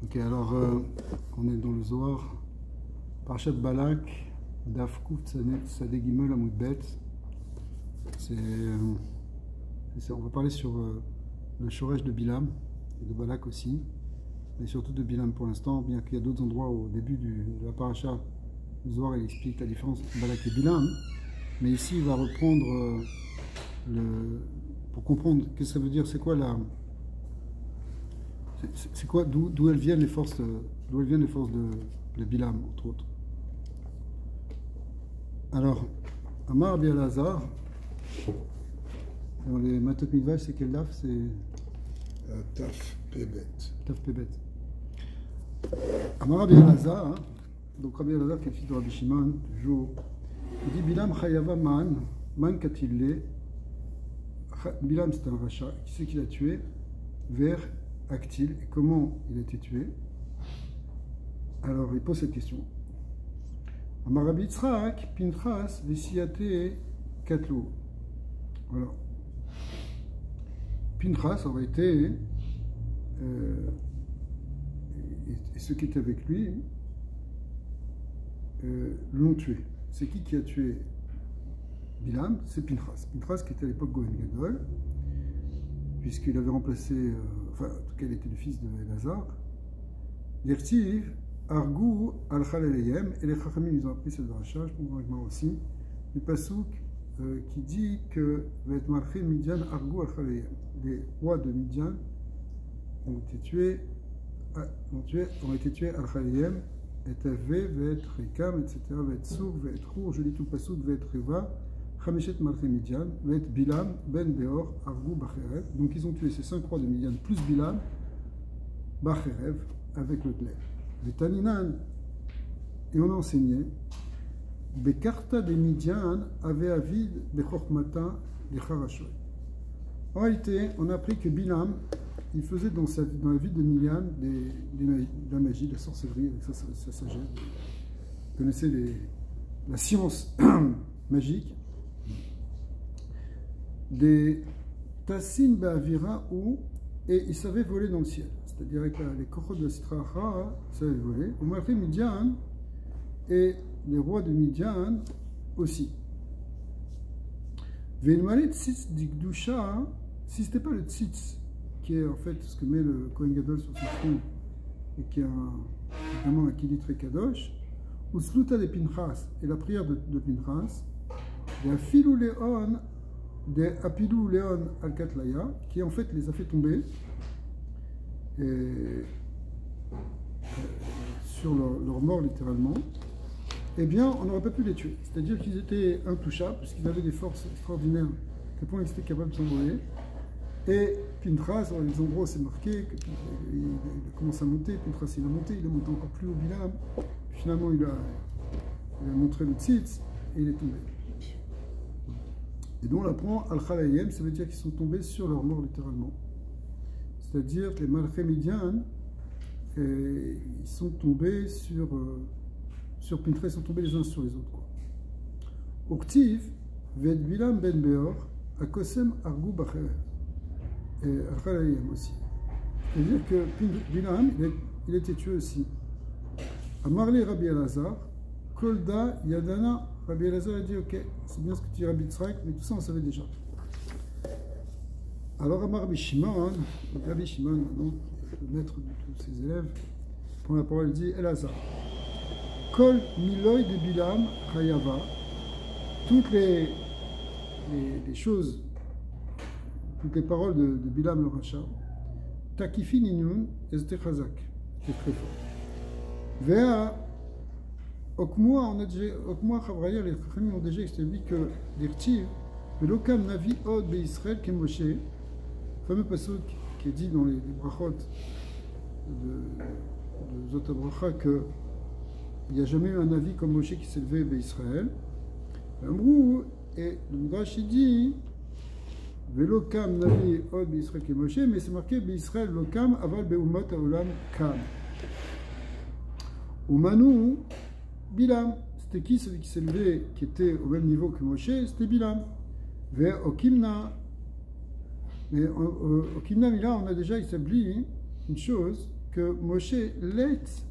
Ok, alors on est dans le Zohar, Parashat Balak, Daf Kuf Tzadeh Gimel Amud Bet. On va parler sur le Shoresh de Bilam et de Balak aussi, mais surtout de Bilam pour l'instant, bien qu'il y a d'autres endroits au début de la Parasha, le Zohar il explique la différence entre Balak et Bilam, mais ici il va reprendre pour comprendre ce que ça veut dire, c'est quoi d'où elles viennent les forces, de Bilam, entre autres. Alors, Amar Rabbi Elazar, dans les Matot Mikdash, c'est quel daf? C'est Taf Pebet. Taf Pebet. Amar Rabbi Elazar, donc Rabbi Elazar qui est le fils de Rabbi Shimon, toujours, il dit Bilam Chayava Man Katilé. Bilam c'est un rachat, qui c'est qui l'a tué? Vers Aktil, et comment il a été tué? Alors il pose cette question. Amar Rabbi Yitzhak, Pinchas, Vesiate, Katlou. Voilà. Pinchas aurait été, et ceux qui étaient avec lui, l'ont tué. C'est qui a tué Bilam? C'est Pinchas. Pinchas qui était à l'époque Gohen Gadol, puisqu'il avait remplacé, en tout cas il était le fils de Elazar. Yertiv, Argou al-Khalaleyem, et les Chachamim ils ont appris cette dracha, je comprends moi aussi, le Passouk qui dit que Vet Malché Midian Argou al-Khalaleyem. Les rois de Midian ont été tués al-Khalaleyem, et Ave, Vet Rekam, etc., Vet Sour, Vet Rour, je lis tout le Passouk, Vet Reva, Chameshet Malché Midian, Vet Bilam, Ben Beor, Argou Bacherev. Donc ils ont tué ces 5 rois de Midian plus Bilam, Bacherev, avec le glaive. Taninan, et on a enseigné Bekarta de Midian avait avid de Chormata de Charashoy. En réalité, on a appris que Bilam, il faisait dans la vie de Midian de la magie, de la sorcellerie, avec sa sagesse. Il connaissait la science magique. Des Tassin Ba'avira où, et il savait voler dans le ciel. C'est-à-dire avec les kochot de Sitracha, ça avait volé. On m'a fait Midian, et les rois de Midian aussi. Ve'ilmalet tzitz d'Igdusha, si ce n'était pas le tzitz, qui est en fait ce que met le Kohen Gadol sur son front, et qui est évidemment un kili très kadosh, ou sluta de Pinchas, et la prière de Pinchas, de Afilou Leon, de Apilou Leon al-Katlaya, qui en fait les a fait tomber, sur leur mort littéralement, eh bien on n'aurait pas pu les tuer. C'est-à-dire qu'ils étaient intouchables, puisqu'ils avaient des forces extraordinaires, à quel point ils étaient capables de s'envoler. Et Pinchas, dans les endroits où c'est marqué, il commence à monter, Pinchas il a monté encore plus haut Bilam, puis finalement il a montré le tzitz, et il est tombé. Et donc on apprend Al-Khalayem, ça veut dire qu'ils sont tombés sur leur mort littéralement. C'est-à-dire que les Malché Midian, ils sont tombés sur Pinchas, ils sont tombés les uns sur les autres. Oktiv, Ved Bilam Ben Beor, Akosem Argou Bacherev. Et Al-Khalayem aussi. C'est-à-dire que Bilam, il a été tué aussi. Amarli Rabbi Elazar, Kolda Yadana, Rabbi Elazar a dit ok, c'est bien ce que tu dis Rabbi Yitzhak, mais tout ça on savait déjà. Alors Amar Rabbi Shimon, donc le maître de tous ses élèves, prend la parole et dit Elazar, Kol Miloy de Bilam Chayava, toutes les choses, toutes les paroles de Bilam le Racha, Takifi Ninun, elles étaient chazak, c'était très fort. Vea Okmoa, Chavraya, les Chachamim ont déjà expliqué que l'Irtiv, Velokam Navi Od Be Israël Kemoshe, le fameux passouk qui est dit dans les brachot de Zot HaBracha qu'il n'y a jamais eu un Navi comme Moshe qui s'est levé Be Israël. Amrou, et le Midrash il dit Velokam Navi Od Be Israël Kemoshe, mais c'est marqué Be Israël Lokam Aval Beumot Haolam Kam. Umanu Bilam, c'était qui celui qui s'est levé, qui était au même niveau que Moshe? C'était Bilam. Vers Okimna, mais au Kimna Mila, on a déjà établi une chose, que Moshe l'est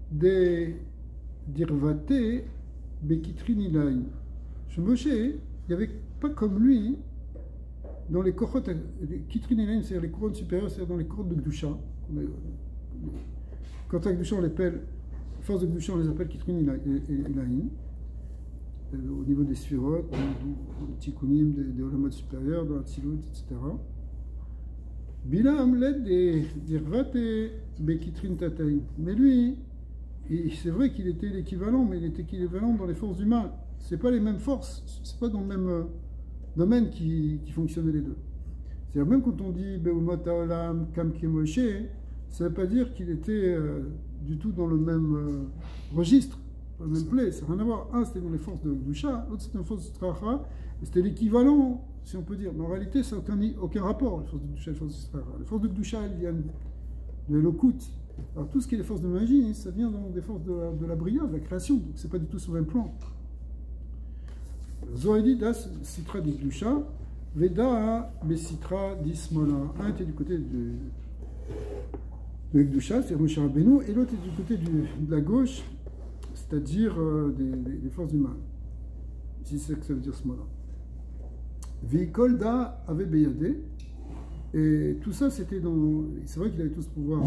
des dirvate bekitrin ilaïn. Chez Moshe, il n'y avait pas comme lui dans les kohot, kitrin ilaïn, c'est-à-dire les couronnes supérieures, c'est-à-dire dans les couronnes de Gdusha. Quand à Gdusha, on les appelle, force de Gdusha, on les appelle kitrin ilaïn. Au niveau des sphirotes, des tikkunim, des olamot supérieurs, dans la tzilut, etc. Bilam l'aide des dirvate bekitrin tataïn. Mais lui, c'est vrai qu'il était l'équivalent, mais il était équivalent dans les forces du mal. C'est pas les mêmes forces, c'est pas dans le même domaine qui fonctionnaient les deux. C'est-à-dire même quand on dit Be'umot ha'olam kam Moshe, ça ne veut pas dire qu'il était du tout dans le même registre, dans le même play. Ça n'a rien à voir. Un c'était dans les forces de Gdusha, l'autre c'était dans les forces de Stracha, et c'était l'équivalent, si on peut dire. Mais en réalité, ça n'a aucun rapport, les forces de Gdusha et les forces de Stracha. Les forces de Gdusha, elles viennent de l'Okut. Alors tout ce qui est les forces de magie, ça vient donc des forces de la bria, de la création, donc c'est pas du tout sur le même plan. Zohar dit das sitra di Gdusha, Veda besitra di Smola. Un était du côté de Gdusha, c'est-à-dire Moshe Rabbeinu, et l'autre est du côté de la gauche, c'est-à-dire des forces du mal. Si c'est ce que ça veut dire Smola. Vikolda avait Beyadé, et tout ça c'était dans. C'est vrai qu'il avait tout ce pouvoir.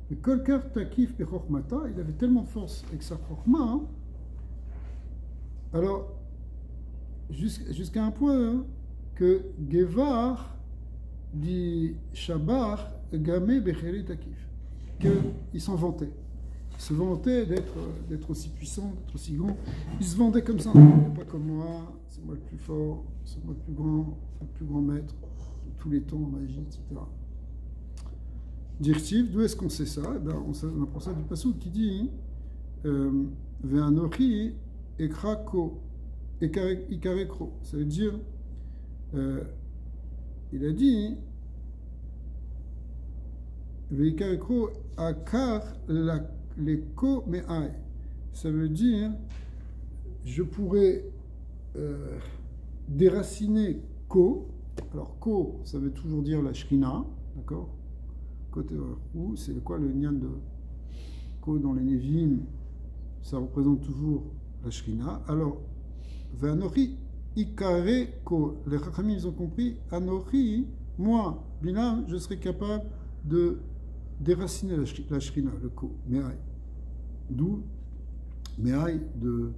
Mais Kolkar Takif Bechormata, il avait tellement de force avec sa Chorma, hein. Alors, jusqu'à un point que Gevar dit Shabar Gamé Bechere Takif, qu'il s'en vantait. Il se vantait d'être aussi puissant, d'être aussi grand. Il se vendait comme ça. Il n'est pas comme moi, c'est moi le plus fort, c'est moi le plus grand maître de tous les temps en magie, etc. Dirtiv, d'où est-ce qu'on sait ça? On apprend ça du passage qui dit Ve'anochi ekrako ikarekro. Ça veut dire, il a dit Ve'ikarekro akar leko me'ai. Ça veut dire, je pourrais déraciner ko. Alors ko, ça veut toujours dire la shrina, d'accord? Côté où c'est quoi le nian de Ko dans les Nevim, ça représente toujours la Shrina. Alors, Ve'anochi ikare Ko, les Chachamim ils ont compris, Anochi, moi, Bilam, je serais capable de déraciner la Shrina, le Ko, Me'ai. D'où Me'ai de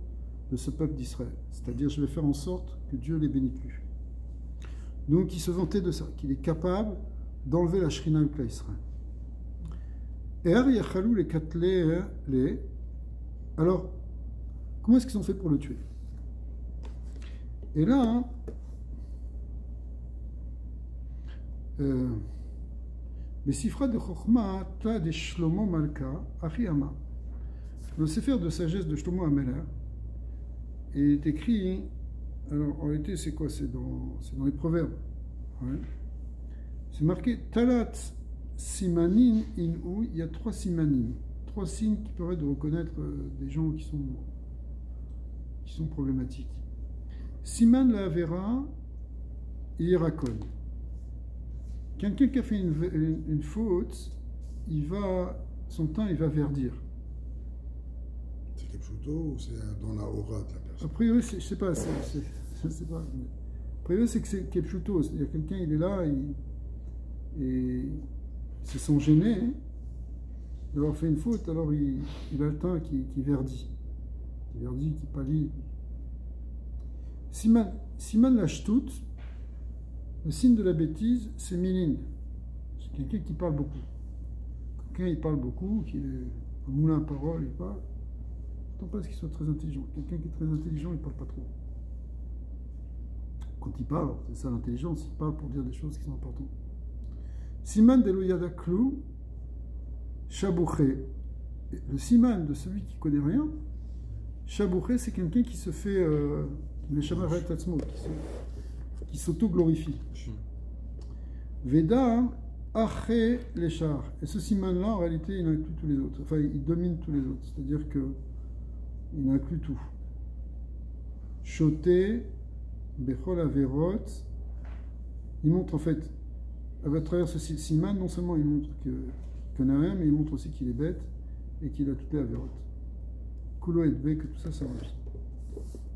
ce peuple d'Israël. C'est-à-dire, je vais faire en sorte que Dieu les bénit plus. Donc, il se vantait de ça, qu'il est capable d'enlever la Shrina avec la Israël. Et Yachalou les Katlé, les. Alors, comment est-ce qu'ils ont fait pour le tuer? Et là, les Sifra de Chochma, Ta de Shlomo Malka, Achiyama. Le Sefer de sagesse de Shlomo Ameler est écrit. Alors, en réalité, c'est quoi? C'est dans les Proverbes. Ouais. C'est marqué Talat Simanin In'u, il y a 3 simanim, 3 signes qui permettent de reconnaître des gens qui sont problématiques. Siman la Avera Irakon. Quelqu'un qui a fait une faute, son teint il va verdir. C'est quelque chose ou c'est dans la aura de la personne? A priori, je sais pas, je sais pas. A priori, c'est que c'est Kepchuto, c'est-à-dire quelqu'un il est là, et ils se sont gênés d'avoir fait une faute, alors il a le teint qui verdit, qui pâlit. Siman la shtout, le signe de la bêtise, c'est milin. C'est quelqu'un qui parle beaucoup. Quelqu'un il parle beaucoup, qui est un moulin à parole, il parle. Je ne pense pas qu'il soit très intelligent. Quelqu'un qui est très intelligent, il ne parle pas trop. Quand il parle, c'est ça l'intelligence, il parle pour dire des choses qui sont importantes. Siman de l'Oyada Klou, Shabouché. Le siman de celui qui ne connaît rien, Shabouché, c'est quelqu'un qui se fait le Shamarat Tatsmo, qui s'auto-glorifie. Veda, Aché Léchar. Et ce siman-là, en réalité, il inclut tous les autres. Enfin, il domine tous les autres. C'est-à-dire qu'il inclut tout. Choté, Bechol Averot. Il montre en fait à travers ce siman, non seulement il montre qu'il connaît rien, mais il montre aussi qu'il est bête et qu'il a toutes les avérotes. Kulo et Dbe, que tout ça, ça marche.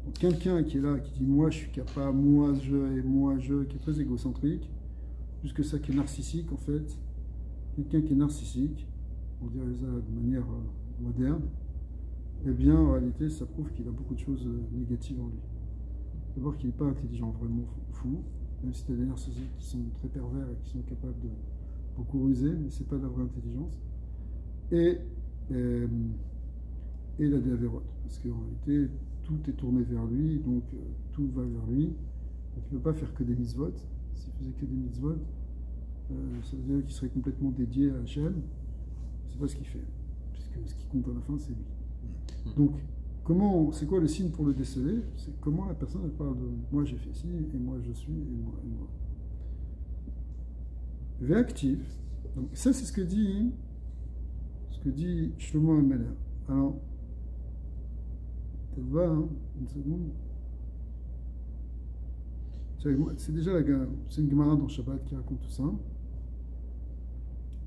Donc quelqu'un qui est là, qui dit moi je suis capable, moi je, qui est très égocentrique, plus que ça, qui est narcissique en fait, quelqu'un qui est narcissique, on dirait ça de manière moderne, eh bien en réalité ça prouve qu'il a beaucoup de choses négatives en lui. D'abord qu'il n'est pas intelligent, vraiment fou, même si tu as des narcissiques qui sont très pervers et qui sont capables de beaucoup ruser, mais c'est pas de la vraie intelligence. Et la déavérote, parce qu'en réalité tout est tourné vers lui, donc tout va vers lui. Donc il ne peut pas faire que des mitzvot. S'il faisait que des mitzvot, ça veut dire qu'il serait complètement dédié à Hachem. C'est pas ce qu'il fait, puisque ce qui compte à la fin, c'est lui. Donc, c'est quoi le signe pour le déceler? C'est comment la personne elle parle de moi j'ai fait ci, et moi je suis, et moi, et moi. Réactif. Donc ça c'est ce que dit Shlomo Ameler. Alors, ça va, hein, une seconde. C'est déjà c'est une Gemara dans Shabbat qui raconte tout ça.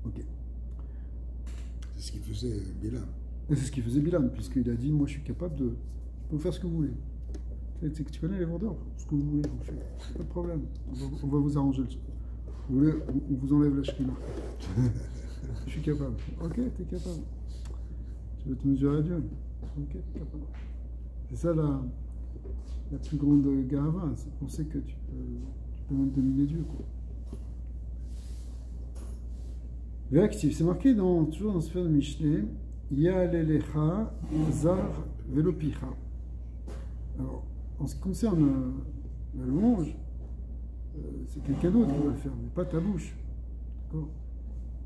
Ok. C'est ce qu'il faisait Bilam. Et c'est ce qu'il faisait Bilam, puisqu'il a dit moi je suis capable de. Je peux faire ce que vous voulez. C'est que tu connais les vendeurs, ce que vous voulez, vous faites. Pas de problème. On va vous arranger le truc. Vous voulez, on vous enlève la shrina. Je suis capable. Ok, t'es capable. Tu veux te mesurer à Dieu. Ok, t'es capable. C'est ça la plus grande gava, c'est penser que tu peux même dominer Dieu. Réactif, c'est marqué toujours dans ce faire de Mishneh, Ya'alelecha zar velopicha. Alors, en ce qui concerne la louange, c'est quelqu'un d'autre qui va le faire, mais pas ta bouche. D'accord?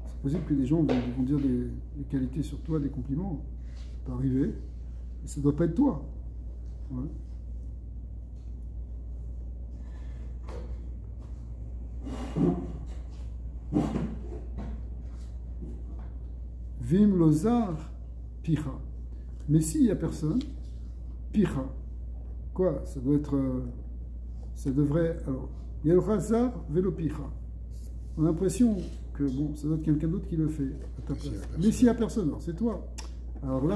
C'est possible que des gens vont dire des qualités sur toi, des compliments. Ça peut arriver, mais ça ne doit pas être toi. Ouais. Vim lozar picha. Mais s'il n'y a personne, picha. Quoi? Ça doit être. Ça devrait. Alors, il y a le razar velo picha. On a l'impression que bon, ça doit être quelqu'un d'autre qui le fait à ta place. Mais s'il n'y a personne, alors c'est toi. Alors là,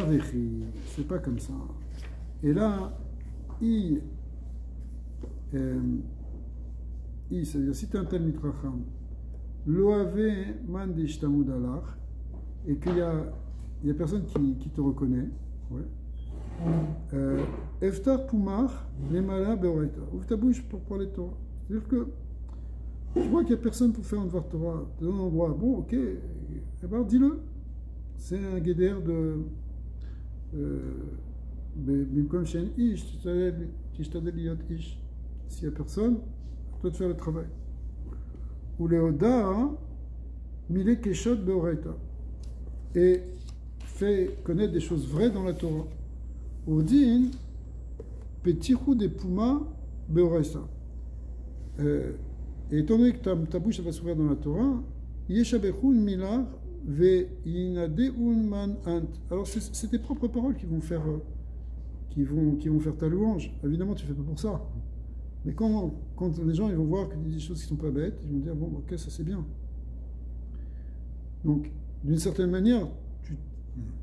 c'est pas comme ça. Et là, c'est-à-dire si tu es un tel mitracham, loave man d'ishtamud alach, et qu'il y a personne qui te reconnaît, ouais. Eftar pumar lemala beoraita. Ouvre ta bouche pour parler de Torah. C'est-à-dire que tu vois qu'il n'y a personne pour faire un devoir Torah dans un endroit. Bon, ok, eh ben, dis-le. C'est un guéder de. Comme chez un ish, s'il n'y a personne, toi de faire le travail. Ou les oda, mille keshot beoraita. Et fait connaître des choses vraies dans la Torah. Odin, petichou des puma beoraita. Et étant donné que ta bouche va s'ouvrir dans la Torah, yeshabechun milar ve yinadeun man ant. Alors c'est tes propres paroles qui vont faire ta louange. Évidemment, tu fais pas pour ça. Mais quand les gens ils vont voir que tu dis des choses qui sont pas bêtes, ils vont dire bon, ok, ça c'est bien. Donc, d'une certaine manière,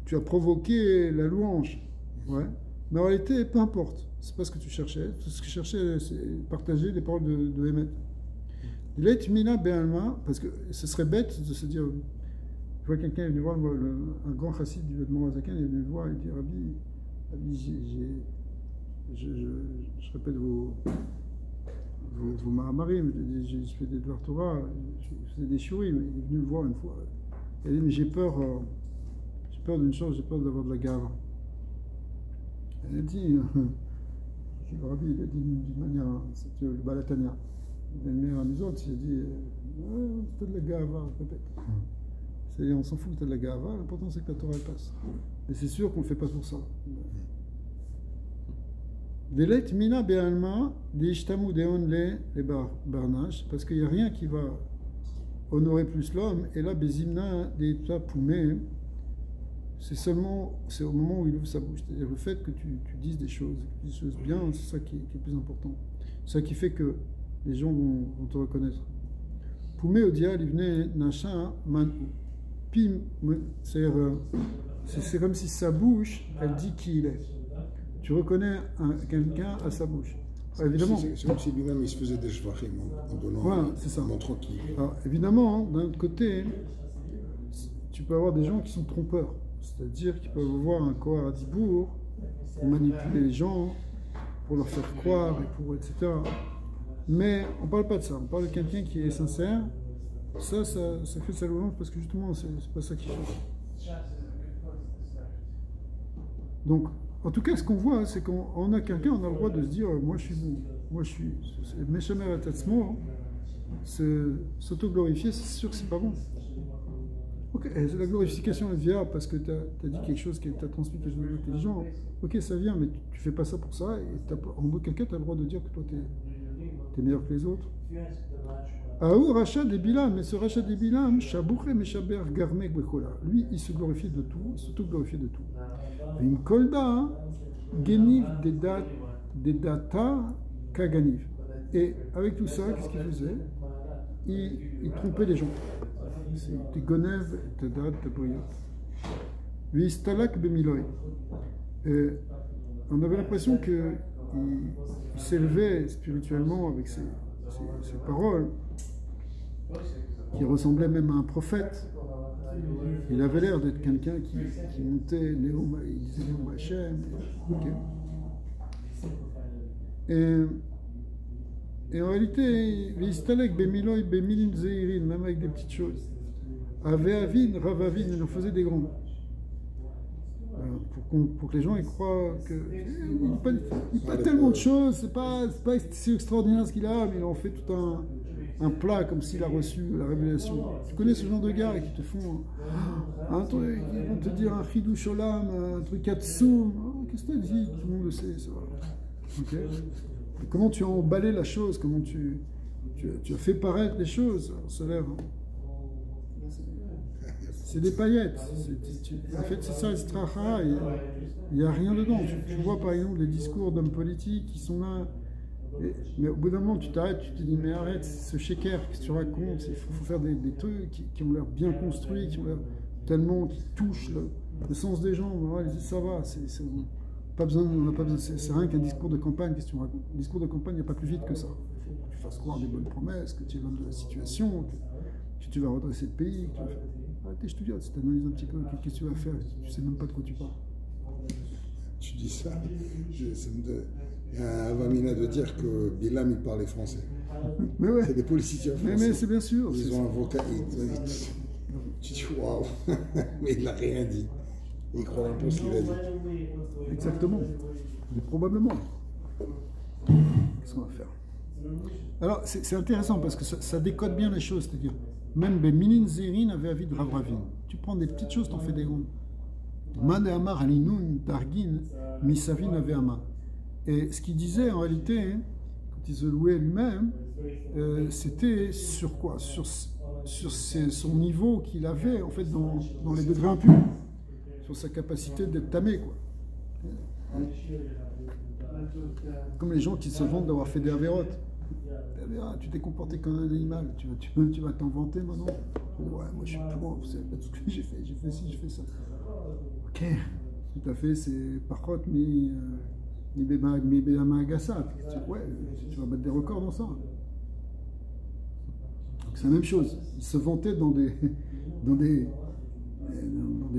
tu as provoqué la louange. Ouais. Mais en réalité, peu importe. C'est pas ce que tu cherchais. Tout ce que tu cherchais, c'est partager les paroles de Hémet. Il est mina be'alma, parce que ce serait bête de se dire. Je vois quelqu'un est venu voir un grand chassid du Vedman Azaken, il est venu me voir et il dit Rabbi, je répète vos mahamarim, j'ai fait des devoirs Torah, je faisais des shiurim, il est venu me voir une fois. Il a dit mais j'ai peur d'une chose, j'ai peur d'avoir de la gave. Il a dit, Rabbi, il a dit d'une manière, c'est le Balatania. Il a une manière amusante, il a dit t'as de la gava, répète. On s'en fout que tu as de la gava, l'important c'est que la Torah elle passe. Et c'est sûr qu'on ne le fait pas pour ça. Velet mina be'alma d'ishtamu deon le barnash, parce qu'il n'y a rien qui va honorer plus l'homme, et là, bezimna de'ita poumé, c'est au moment où il ouvre sa bouche. C'est-à-dire le fait que tu dises des choses bien, c'est ça qui est le plus important. C'est ça qui fait que les gens vont te reconnaître. Poumé Odia, Livne Nasha Man. Pim, c'est comme si sa bouche, elle dit qui il est. Tu reconnais quelqu'un à sa bouche. Alors, évidemment. C'est comme si lui-même il se faisait des shvachim en donnant, voilà, c'est ça. en montrant qui. Alors, évidemment, d'un autre côté, tu peux avoir des gens qui sont trompeurs. C'est-à-dire qu'ils peuvent avoir un Kohar Dibour pour manipuler les gens, pour leur faire croire, et pour, etc. Mais on ne parle pas de ça. On parle de quelqu'un qui est sincère. Ça fait sa louange parce que justement, c'est pas ça qui fait. Donc, en tout cas, ce qu'on voit, c'est qu'on a quelqu'un, on a le droit de se dire moi je suis bon, moi je suis. Méchamer à Tatsmo, s'auto-glorifier, c'est sûr que c'est pas bon. Ok, la glorification elle vient parce que tu as dit quelque chose, tu as transmis quelque chose d'intelligent. Ok, ça vient, mais tu fais pas ça pour ça. Et en aucun cas, tu as le droit de dire que toi tu es meilleur que les autres. Aou Rachat des Bilam, mais ce Rachat des Bilam, Shabouché Meshaber Garmek Bekola. Lui, il se glorifie de tout, il s'auto-glorifie de tout. Une kolda, Geniv des data Kaganiv. Et avec tout ça, qu'est-ce qu'il faisait? Il trompait les gens. C'était Gonev, Tedad, Tabriot. Vistalak Bemiloy. On avait l'impression qu'il s'élevait spirituellement avec ses paroles, qui ressemblait même à un prophète. Il avait l'air d'être quelqu'un qui montait, il disait Néom Hachem. Okay. Et en réalité, Vistalek Bemiloy, Bemilim Zeirin, même avec des petites choses. Aveavin, Ravavin, il en faisait des grands. Pour que les gens y croient que il n'y a pas tellement de choses, c'est pas si extraordinaire ce qu'il a, mais il en fait tout un plat comme s'il a reçu la révélation. Tu connais ce genre de gars qui te font un truc, ils vont te dire un chidouch olam, un truc atsoum. Qu'est-ce que tu as dit? Tout le monde le sait. Ça. Okay. Comment tu as emballé la chose, comment tu as fait paraître les choses, ça a l'air. C'est des paillettes. En fait, c'est ça, Estracha. Il n'y a rien dedans. Tu vois, par exemple, des discours d'hommes politiques qui sont là. Mais au bout d'un moment, tu t'arrêtes, tu te dis, mais arrête, ce shaker, qu'est-ce que tu racontes? Il faut faire des trucs qui ont l'air bien construits, qui ont l'air tellement, qui touchent le sens des gens. Ils disent, ça va, pas besoin, on n'a pas besoin. C'est rien qu'un discours de campagne, qu'est-ce que tu racontes? Un discours de campagne, il n'y a pas plus vite que ça. Il faut que tu fasses croire des bonnes promesses, que tu es l'homme de la situation, que tu vas redresser le pays. Arrêtez, je te dis, si tu analyses un petit peu, qu'est-ce que tu vas faire? Tu sais même pas de quoi tu parles. Tu dis ça, il y a un Avamina de dire que Bilam il parlait français. Mais ouais. C'est des politiciens français. Mais c'est bien sûr. Ils ont un vocal. Tu dis waouh, mais il n'a rien dit. Il croit un peu ce qu'il a dit. Exactement. Mais probablement. Qu'est-ce qu'on va faire? Alors, c'est intéressant parce que ça décode bien les choses, c'est-à-dire. Même Minin Zerin avait avis de Ravravin. Tu prends des petites choses, t'en fais des grandes. Mane Amar Alinoun Dargin, Misavin avait Amar. Et ce qu'il disait en réalité, quand il se louait lui-même, c'était sur quoi? Sur son niveau qu'il avait en fait dans les degrés impurs, sur sa capacité d'être tamé, quoi. Comme les gens qui se vantent d'avoir fait des avérotes. Tu t'es comporté comme un animal, tu vas t'en vanter maintenant. Ouais, moi je suis pro, vous savez pas tout ce que j'ai fait ci, j'ai fait ça. Ok, tout à fait, c'est parchot, mi béama agassa. Ouais, tu vas battre des records dans ça. Donc c'est la même chose. Il se vantait dans des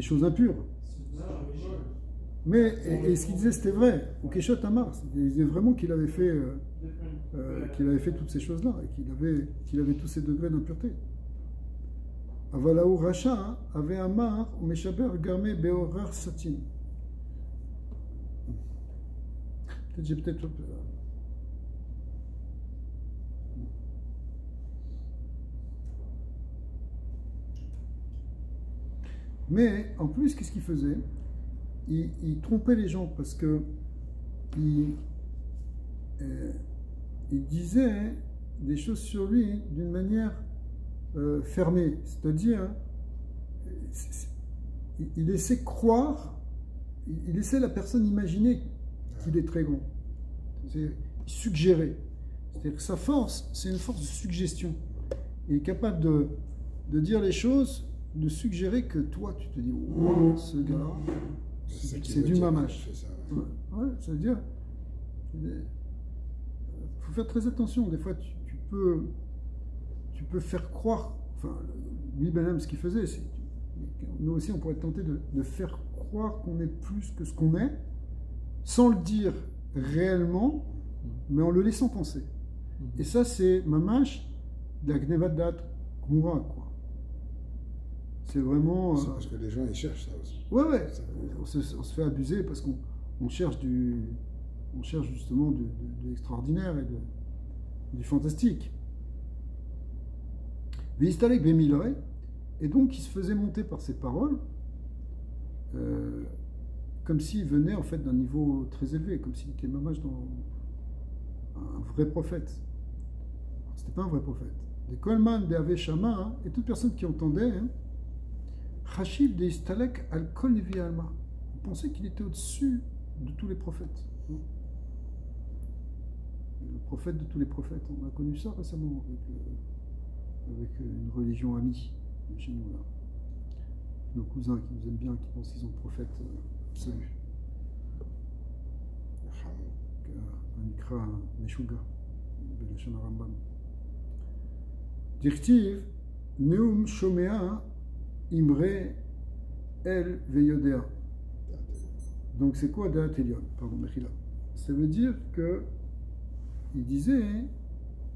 choses impures. Mais et ce qu'il disait, c'était vrai. Au Keshot Amar, il disait vraiment qu'il avait fait toutes ces choses-là et qu'il avait tous ces degrés d'impureté. Avalaou Racha avait Amar ou Meshaber Garme Beorar Satin. J'ai peut-être. Mais en plus, qu'est-ce qu'il faisait? Il trompait les gens parce que il disait des choses sur lui d'une manière fermée, c'est-à-dire il laissait croire, il laissait la personne imaginer qu'il est très grand. Il suggérait. C'est-à-dire que sa force, c'est une force de suggestion. Il est capable de dire les choses, de suggérer que toi, tu te dis, oh, ce gars-là, c'est du mamash. Ouais, ouais, ça veut dire, il faut faire très attention. Des fois, tu peux faire croire, enfin, lui, Ben-Ham, ce qu'il faisait, c'est, nous aussi, on pourrait être tenté de faire croire qu'on est plus que ce qu'on est, sans le dire réellement, mais en le laissant penser. Et ça, c'est mamash de la gnevadat gmoura, quoi. C'est vraiment. Parce que les gens, ils cherchent ça aussi. Ouais. On se fait abuser parce qu'on cherche justement de l'extraordinaire et du fantastique. Vistalek Bemiloy, et donc il se faisait monter par ses paroles, comme s'il venait en fait d'un niveau très élevé, comme s'il était mamash dans un vrai prophète. C'était pas un vrai prophète. Des Kolman, des Aveshama, hein, et toute personne qui entendait, Chashiv de Istalek al Kol Nevi Alma. On pensait qu'il était au-dessus de tous les prophètes. Le prophète de tous les prophètes. On a connu ça récemment avec une religion amie chez nous là. Nos cousins qui nous aiment bien, qui pensent qu'ils ont le prophète absolu. Un ikra Meshuga, Belashon Rambam. Dirtiv, Neum Shomea Imre El Veyodea. Donc c'est quoi Da'at Elyon? Pardon, Mechila. Ça veut dire que il disait,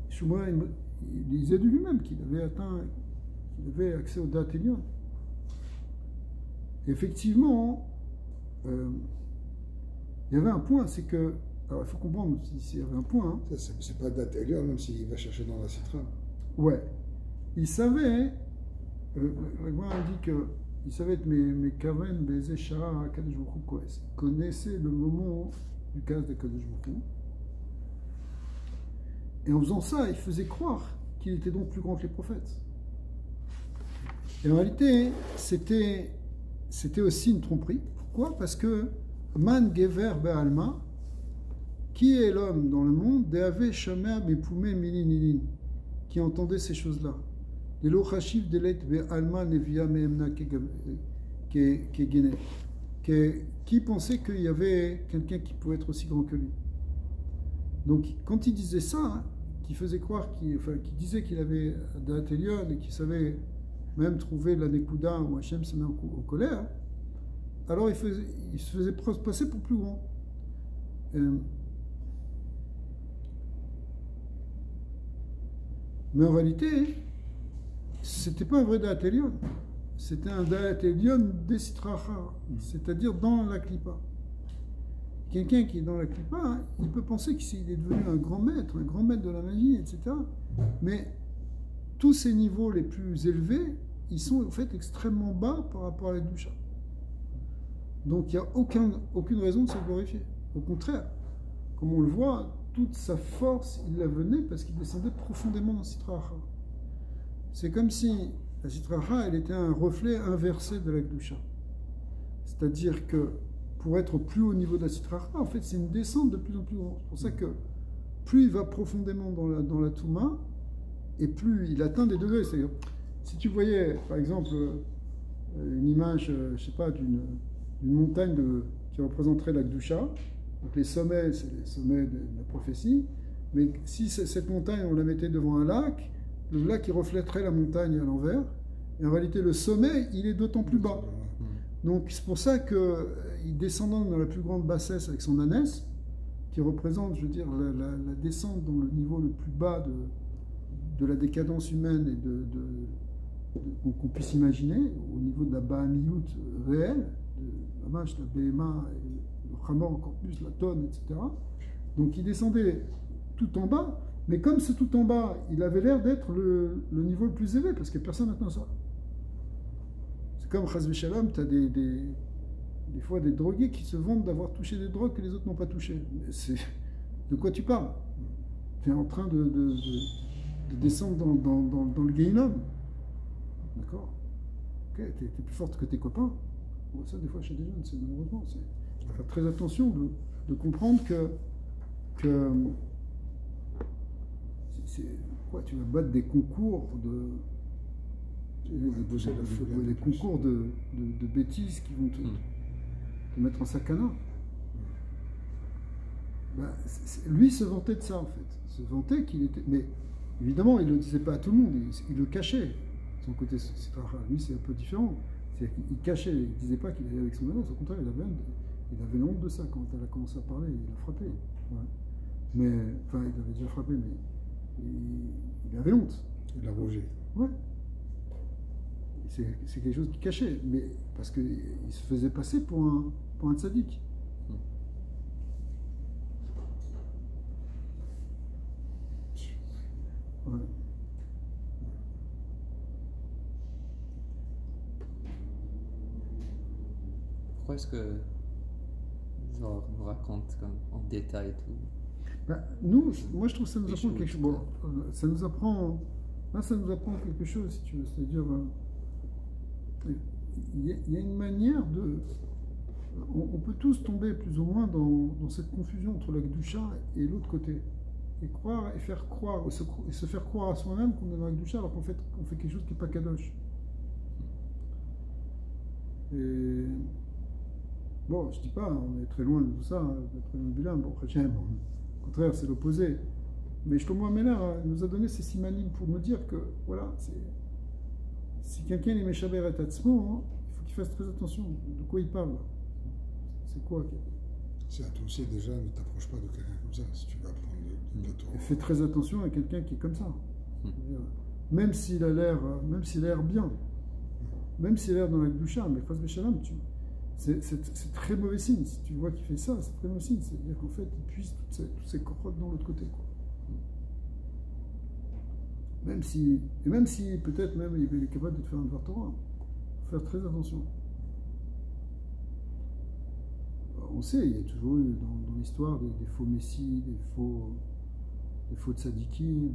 Shomea, il disait de lui-même qu'il avait accès au Da'at Elyon. Effectivement, il y avait un point, c'est que, alors il faut comprendre s'il y avait un point. Hein. C'est pas Da'at Elyon, même s'il va chercher dans la citra. Ouais, il savait. Le Gemara dit qu'il savait être mes kaven, baiser shara, Kadosh Baruch Hu, quoi. Il connaissait le moment du cas de Kadosh Baruch Hu. Et en faisant ça, il faisait croire qu'il était donc plus grand que les prophètes. Et en réalité, c'était aussi une tromperie. Pourquoi? Parce que Man Gever Be'alma, qui est l'homme dans le monde, Deave Shamer Bepoumé Milinilin, qui entendait ces choses-là. Qui pensait qu'il y avait quelqu'un qui pouvait être aussi grand que lui. Donc quand il disait ça, hein, qui faisait croire qu'il disait qu'il avait Da'at Elyon et qu'il savait même trouver la Nekuda où Hachem se met en colère, alors il se faisait passer pour plus grand. Mais en réalité, c'était pas un vrai Da'at Elyon, c'était un Da'at Elyon des Sitracha, c'est-à-dire dans la Klippa. Quelqu'un qui est dans la Klippa, hein, il peut penser qu'il est devenu un grand maître de la magie, etc. Mais tous ces niveaux les plus élevés, ils sont en fait extrêmement bas par rapport à la Kedusha. Donc il n'y a aucune raison de se glorifier. Au contraire, comme on le voit, toute sa force, il la venait parce qu'il descendait profondément dans Sitracha. C'est comme si la Sitracha, elle était un reflet inversé de la Kedusha. C'est-à-dire que pour être au plus haut niveau de la Sitracha, en fait, c'est une descente de plus en plus grande. C'est pour ça que plus il va profondément dans la Touma, et plus il atteint des degrés. C'est-à-dire, si tu voyais, par exemple, une image, je ne sais pas, d'une montagne qui représenterait la Kedusha, donc les sommets, c'est les sommets de la prophétie, mais si cette montagne, on la mettait devant un lac, le lac, il reflèterait la montagne à l'envers, et en réalité, le sommet, il est d'autant plus bas. Donc c'est pour ça qu'il descendant dans la plus grande bassesse avec son ânesse, qui représente, je veux dire, la descente dans le niveau le plus bas de la décadence humaine et qu'on puisse imaginer, au niveau de la Bahamiyut réelle, de la vache, la Béhéma, le Hamor encore plus, la tonne, etc. Donc il descendait tout en bas, mais comme c'est tout en bas, il avait l'air d'être le niveau le plus élevé, parce que personne n'atteint ça. C'est comme Chas v'Shalom, tu as des fois des drogués qui se vantent d'avoir touché des drogues que les autres n'ont pas touchées. De quoi tu parles? Tu es en train de descendre dans le Gehinnom. D'accord? Ok, tu es plus forte que tes copains. Bon, ça, des fois, chez des jeunes, c'est malheureusement. Il faut faire très attention de comprendre que Quoi, tu vas battre des concours des concours de bêtises qui vont te mettre en sakana. Ben, lui se vantait de ça en fait. Il se vantait qu'il était. Mais évidemment, il ne le disait pas à tout le monde, il le cachait. Son côté lui, c'est un peu différent. Il cachait, il ne disait pas qu'il allait avec son annonce, au contraire, il avait honte de ça quand elle a commencé à parler, il a frappé. Ouais. Mais, enfin, il avait déjà frappé, mais il avait honte. Il a rogé. Ouais. C'est quelque chose qu'il cachait, mais parce qu'il se faisait passer pour un tzaddik. Ouais. Pourquoi est-ce que Zohar nous raconte comme en détail tout? Ben, moi je trouve que ça nous apprend quelque chose. Bon, ça nous apprend quelque chose, si tu veux. C'est-à-dire, il y a une manière de. On peut tous tomber plus ou moins dans cette confusion entre la Kedusha et l'autre côté. Et croire, et faire croire, et se faire croire à soi-même qu'on est dans la Kedusha alors qu'on fait quelque chose qui n'est pas Kadosh. Et. Bon, je dis pas, on est très loin de tout ça, on est très loin de Bilam, bon, au contraire, c'est l'opposé. Mais Shlomo Ameler nous a donné ces simanim pour nous dire que, voilà, si quelqu'un est méchaber et tatsmo, il faut qu'il fasse très attention de quoi il parle. C'est quoi? C'est à toi aussi, déjà, ne t'approche pas de quelqu'un comme ça, si tu veux apprendre de toi. Fais très attention à quelqu'un qui est comme ça. Même s'il a l'air bien, même s'il a l'air dans la Kedusha, mais Chas v'Shalom, c'est très mauvais signe. Si tu vois qu'il fait ça, c'est très mauvais signe. C'est-à-dire qu'en fait, il puise toutes ces corottes dans l'autre côté. Quoi. Même si peut-être même il est capable de te faire un devoir Torah. Il faut faire très attention. On sait, il y a toujours eu dans l'histoire des faux messies, des faux tzadikim,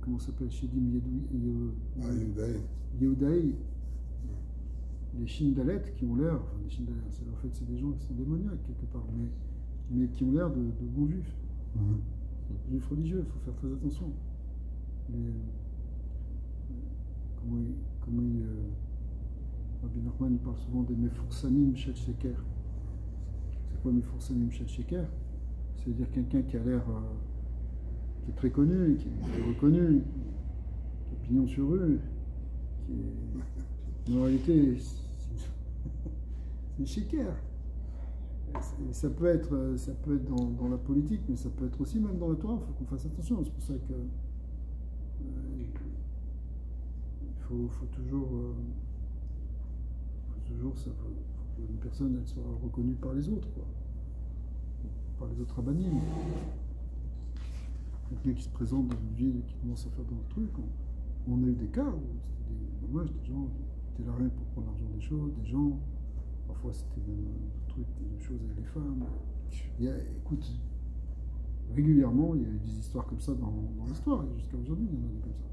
comment ça s'appelle, chez Dim Yehudaï, les Shindalet qui ont l'air, enfin les Shindalet, en fait c'est des gens qui sont démoniaques quelque part, mais qui ont l'air de bons juifs, juifs religieux, il faut faire très attention. Rabbi Nachman parle souvent des Mefoursamim Shel Sheker. C'est quoi Mefoursamim Shel Sheker? C'est-à-dire quelqu'un qui a l'air qui est très connu, qui est reconnu, qui a pignon sur rue, qui est... En réalité, c'est Sheker. Ça peut être dans la politique, mais ça peut être aussi même dans la Torah, il faut qu'on fasse attention. C'est pour ça que faut toujours qu'une personne elle soit reconnue par les autres, quoi. Par les autres rabbinim. Quelqu'un qui se présente dans une ville et qui commence à faire d'autres trucs. On a eu des cas où c'était des gens qui étaient là rien pour prendre l'argent des gens. Parfois c'était même des choses avec les femmes. Écoute, régulièrement il y a eu des histoires comme ça dans l'histoire, et jusqu'à aujourd'hui il y en a des comme ça.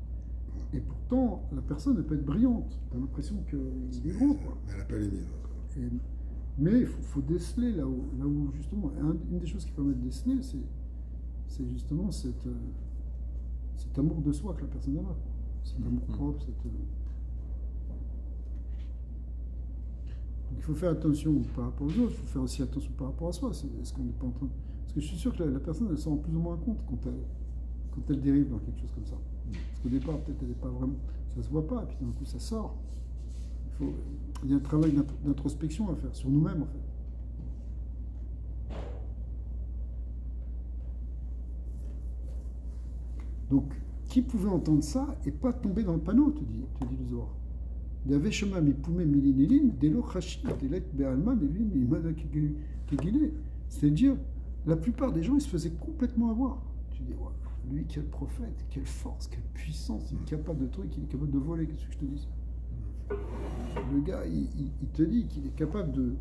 Et pourtant, la personne elle peut être brillante. Tu as l'impression qu'il est grand, quoi. Elle n'a pas les miens. Mais il faut déceler là où justement, une des choses qui permet de déceler, c'est justement cet amour de soi que la personne a là. Cet amour propre, Donc il faut faire attention par rapport aux autres, il faut faire aussi attention par rapport à soi. Est-ce qu'on n'est pas en train... Parce que je suis sûr que la personne, elle s'en rend plus ou moins compte quand elle dérive dans quelque chose comme ça. Parce qu'au départ, peut-être elle n'est pas vraiment... Ça se voit pas, et puis d'un coup ça sort. Il y a un travail d'introspection à faire sur nous-mêmes, en fait. Donc, qui pouvait entendre ça et pas tomber dans le panneau, te dit le Zohar. Il y avait chemin mipoumé milinilin, delo chashi, delek be'alma, nevin, imana kegile. C'est-à-dire, la plupart des gens, ils se faisaient complètement avoir. Tu dis, ouais, lui, quel prophète, quelle force, quelle puissance, il est capable de trucs, il est capable de voler, qu'est-ce que je te dis? Le gars, il te dit qu'il est capable de...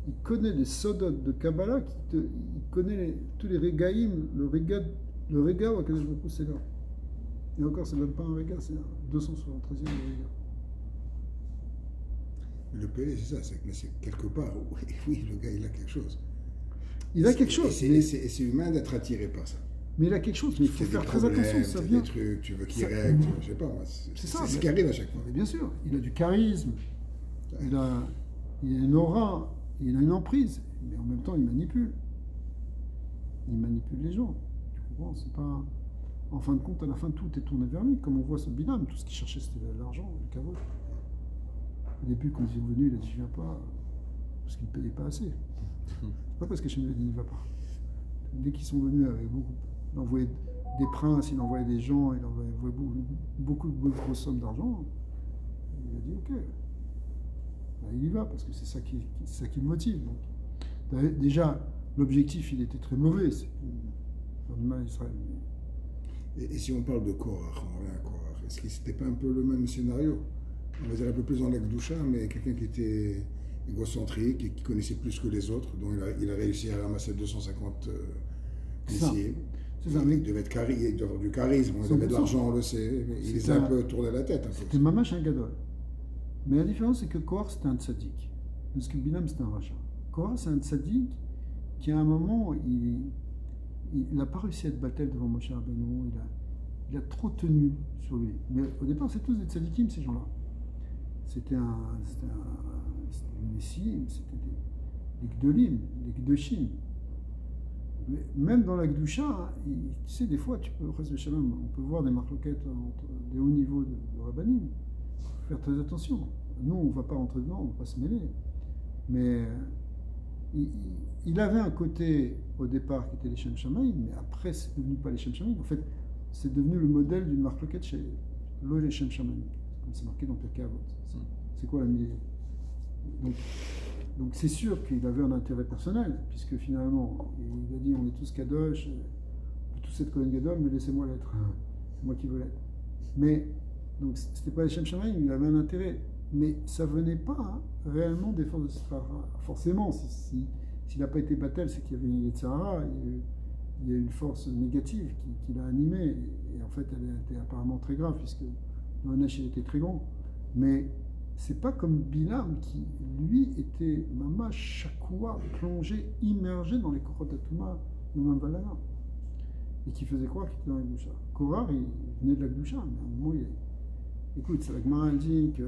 Il connaît des sodotes de Kabbalah, il connaît tous les régaïm, le réga, à quel je me pousse, c'est là. Et encore, c'est même pas un réga, c'est un 273e réga. Le Pélé, c'est ça, c'est quelque part, oui, le gars, il a quelque chose. Il a quelque chose. Et c'est humain d'être attiré par ça. Mais il a quelque chose, mais il faut faire très attention, ça vient. Des trucs, tu veux qu'il règle, je sais pas, c'est ce qui arrive à chaque fois. Mais bien sûr, il a du charisme, il a une aura, il a une emprise, mais en même temps, il manipule. Il manipule les gens. Tu comprends? C'est pas... En fin de compte, à la fin, tout est tourné vers lui. Comme on voit ce Bilam, tout ce qu'il cherchait, c'était l'argent, le caveau. Au début, quand ils sont venus, il a dit, je viens pas, parce qu'il ne payait pas assez. C'est pas parce que Hachem lui a dit, il ne va pas. Dès qu'ils sont venus avec beaucoup... Il envoyait des princes, il envoyait des gens, il envoyait beaucoup de grosses sommes d'argent. Il a dit ok, ben, il y va parce que c'est ça qui le motive. Donc, déjà, l'objectif il était très mauvais, c'est faire du mal à Israël. Et si on parle de Korach, on revient à Korach, est-ce que c'était pas un peu le même scénario? On va dire un peu plus dans l'Akdoucha, mais quelqu'un qui était égocentrique et qui connaissait plus que les autres, dont il a réussi à ramasser 250 ici. Il devait être il devait avoir du charisme, il avait de l'argent, on le sait. Il s'est un peu tourné la tête. C'était Mamash un gadol. Mais la différence, c'est que Korach, c'était un tzaddik. Parce que Bilam, c'était un rachat. Korach, c'est un tzaddik qui, à un moment, il n'a pas réussi à être battel devant Moshe Rabbeinu. Il a trop tenu sur lui. Mais au départ, c'est tous des tzaddikim, ces gens-là. C'était des Nessim, c'était des Gdolim, des Gdoshim. Mais même dans la Gdoucha, tu sais, des fois, on peut voir des marloquettes entre des hauts niveaux de rabbanim. Il faut faire très attention. Nous, on ne va pas rentrer dedans, on ne va pas se mêler. Mais il avait un côté, au départ, qui était les Shem Shamaim, mais après, c'est devenu pas les Shem Shamaim. En fait, c'est devenu le modèle d'une marloquette chez les Shem Shamaim, comme c'est marqué dans Pirkei Avot. C'est quoi la millier? Donc c'est sûr qu'il avait un intérêt personnel, puisque finalement, il a dit on est tous Kadosh, on peut tous être Kohen Gadol, mais laissez-moi l'être. C'est moi qui veux l'être. Mais, donc c'était pas les Shem Shamaim, il avait un intérêt. Mais ça venait pas réellement des forces de Sahara. Forcément, s'il n'a pas été battel, c'est qu'il y avait une Yetzirah, il y a une force négative qui l'a animé. Et en fait, elle était apparemment très grave, puisque le Hanesh était très grand. Mais c'est pas comme Bilam qui, lui, était mama chakoua, plongé, immergé dans les Korot Atouma de Mambalana. Et qui faisait croire qu'il était dans la Gdoucha. Korach, il venait de la Gdoucha, mais à un moment, écoute, c'est la Gemara, elle dit que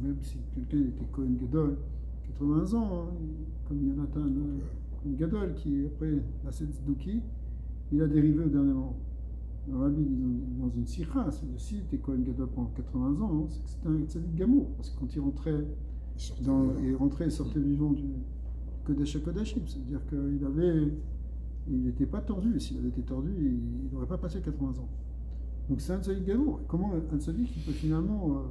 même si quelqu'un était Kohen Gadol, 80 ans, hein, comme Yonatan, Kohen Gadol, qui après a cette Tzedouki, il a dérivé au dernier moment. Le Rabbi dit dans une sikha, si il était Kohen Gadol pendant 80 ans, hein, c'est que c'était un tzaddik gamour, parce que quand il rentrait et sortait vivant du Kodesh à Kodashim, c'est-à-dire qu'il n'était pas tordu, et s'il avait été tordu, il n'aurait pas passé 80 ans. Donc c'est un tzaddik gamour. Comment un tzaddik qui peut finalement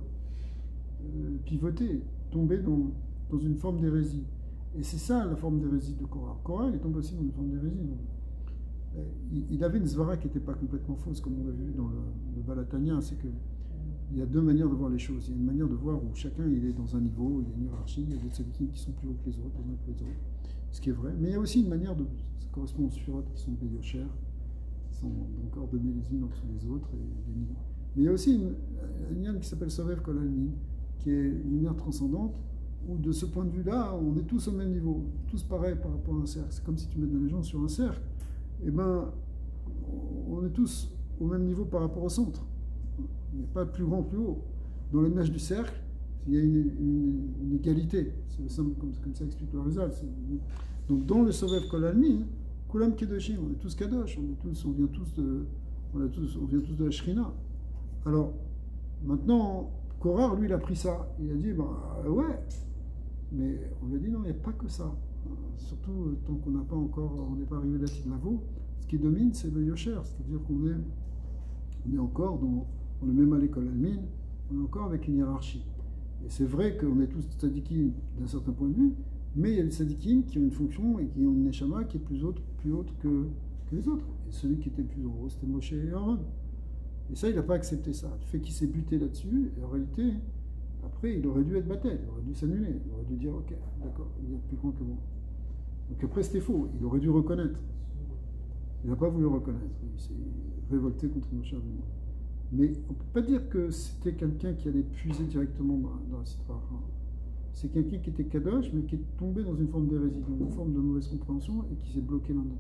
pivoter, tomber dans une forme d'hérésie? Et c'est ça la forme d'hérésie de Korach. Korach est tombé aussi dans une forme d'hérésie. Il avait une zvara qui n'était pas complètement fausse, comme on l'a vu dans le Balatania, c'est qu'il y a deux manières de voir les choses. Il y a une manière de voir où chacun il est dans un niveau, il y a une hiérarchie, il y a des tzadikim qui sont plus hauts que les autres, les uns que les autres, ce qui est vrai. Mais il y a aussi une manière ça correspond aux sphirotes qui sont Beyocher, qui sont donc ordonnées les unes entre les autres, et des niveaux. Mais il y a aussi une lumière qui s'appelle Sovev Kol Almin, qui est une lumière transcendante, où de ce point de vue-là, on est tous au même niveau, tous pareils par rapport à un cercle. C'est comme si tu mettais les gens sur un cercle. Eh bien, on est tous au même niveau par rapport au centre. Il n'y a pas plus grand, plus haut. Dans l'image du cercle, il y a une égalité. C'est le simple, comme ça explique le Rizal. Donc, dans le Sovev Kol Almin, Kulam Kedoshim, on est tous Kadosh, on vient tous de la Shrina. Alors, maintenant, Korach, lui, il a pris ça. Il a dit, ouais, mais on lui a dit, non, il n'y a pas que ça. Surtout tant qu'on n'est pas arrivé à la Tidlavo, ce qui domine, c'est le Yosher, c'est-à-dire qu'on est encore dans le même à l'école almine, on est encore avec une hiérarchie. Et c'est vrai qu'on est tous tzadikim d'un certain point de vue, mais il y a des tzadikim qui ont une fonction et qui ont une neshama qui est plus haute que les autres. Et celui qui était le plus haut, c'était Moshe et Aaron. Et ça, il n'a pas accepté ça. Le fait qu'il s'est buté là-dessus, et en réalité, après, il aurait dû être battu, il aurait dû s'annuler, il aurait dû dire, ok, d'accord, il est plus grand que moi. Donc après, c'était faux, il aurait dû reconnaître. Il n'a pas voulu reconnaître, il s'est révolté contre Moshe Rabbeinu. Mais on ne peut pas dire que c'était quelqu'un qui allait puiser directement dans la Sitra. c'est quelqu'un qui était kadosh, mais qui est tombé dans une forme d'hérésie, dans une forme de mauvaise compréhension et qui s'est bloqué là-dedans.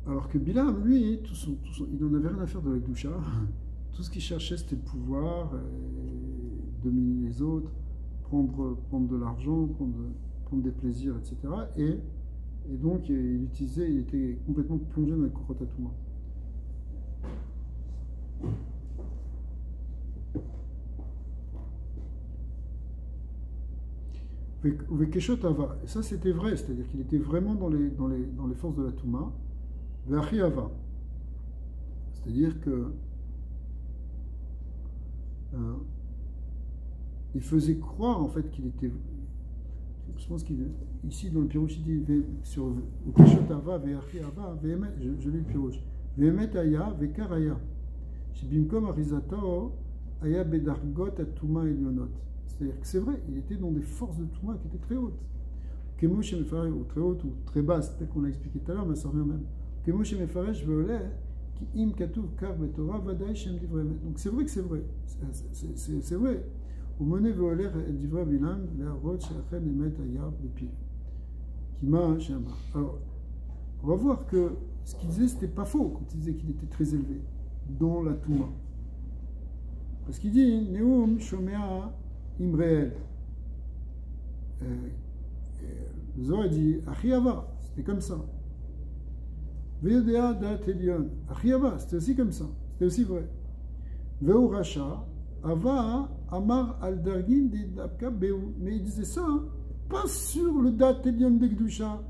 Alors que Bilam, lui, il n'en avait rien à faire de la Kedusha. Tout ce qu'il cherchait, c'était le pouvoir, dominer les autres, prendre de l'argent, prendre des plaisirs, etc. Et donc, il était complètement plongé dans les Korotatouma. Vekeshot Ava. Et ça, c'était vrai, c'est-à-dire qu'il était vraiment dans les forces de la Touma. Ve'achi Ava. C'est-à-dire que il faisait croire en fait qu'il était. Je pense qu'ici dans le Pirouche, il dit sur Vekeshot Ava, Ve'achi Ava, je lis le Pirouche. Ve'emet Aya, Ve'karaya. Shibimkom Arizatao, Aya Bedargot Atuma Elionot. C'est-à-dire que c'est vrai, il était dans des forces de Touma qui étaient très hautes. Kemo chez Mefarech, ou très hautes, ou très basses, peut-être qu'on l'a expliqué tout à l'heure, mais ça revient même. Kemo chez Mefarech, Veoleh, qui im katuv kar betorah, vadaï shem divrei emet. Donc c'est vrai que c'est vrai. C'est vrai. Au monet Veoleh, divrei bilam, le'arot, she'achen emet ayab, lepiv. Kima, she'amar. Alors, on va voir que ce qu'il disait, c'était pas faux, quand il disait qu'il était très élevé dans la Touma. Parce qu'il dit, Neum shomea Imreel. Le Zohar a dit Achiava, c'était comme ça. Ve'yodea dat Elion. Achiava, c'était aussi comme ça, c'était aussi vrai. Ve'u Racha, Ava Amar al Dargin de Dabka Beu. Mais il disait ça, hein, pas sur le dat Elion de Gdusha,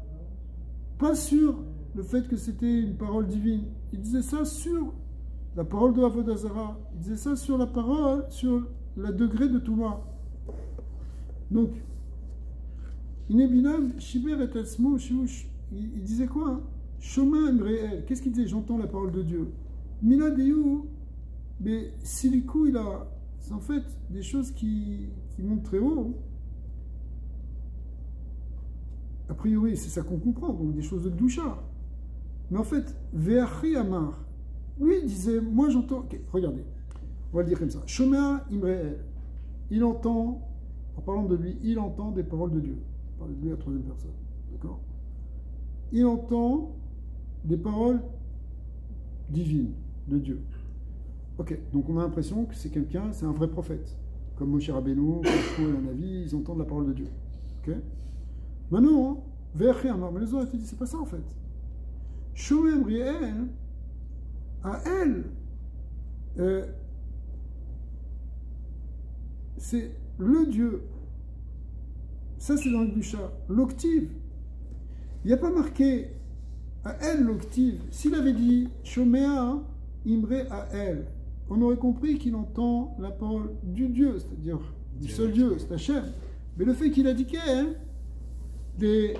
pas sur le fait que c'était une parole divine. Il disait ça sur la parole de Avodah Zarah. Il disait ça sur la parole, sur le degré de Touma. Donc, Inebilam, Shiber et Asmo, il disait quoi? Shoma Emreel. Qu'est-ce qu'il disait? J'entends la parole de Dieu. Mila Deyu, mais Silikou, il a. C'est en fait des choses qui montent très haut. A priori, c'est ça qu'on comprend, donc des choses de Gdusha. Mais en fait, Ve'achi Amar, lui, il disait, moi j'entends. Okay, regardez, on va le dire comme ça. Shoma Imreel. Il entend. En parlant de lui, il entend des paroles de Dieu. On parle de lui à la troisième personne. D'accord? Il entend des paroles divines de Dieu. Ok, donc on a l'impression que c'est quelqu'un, c'est un vrai prophète. Comme Moshe Rabbeinu, comme la Navi, ils entendent la parole de Dieu. Ok? Maintenant, Ve'achi Amar, mais les autres ont dit, c'est pas ça en fait. Shomem Riel, à elle, c'est le Dieu. Ça, c'est dans le Gdusha. L'octive. Il n'y a pas marqué à elle l'octive. S'il avait dit Shomea Imre à elle, on aurait compris qu'il entend la parole du Dieu, c'est-à-dire du seul Dieu, c'est Hachem. Mais le fait qu'il a dit qu'elle, et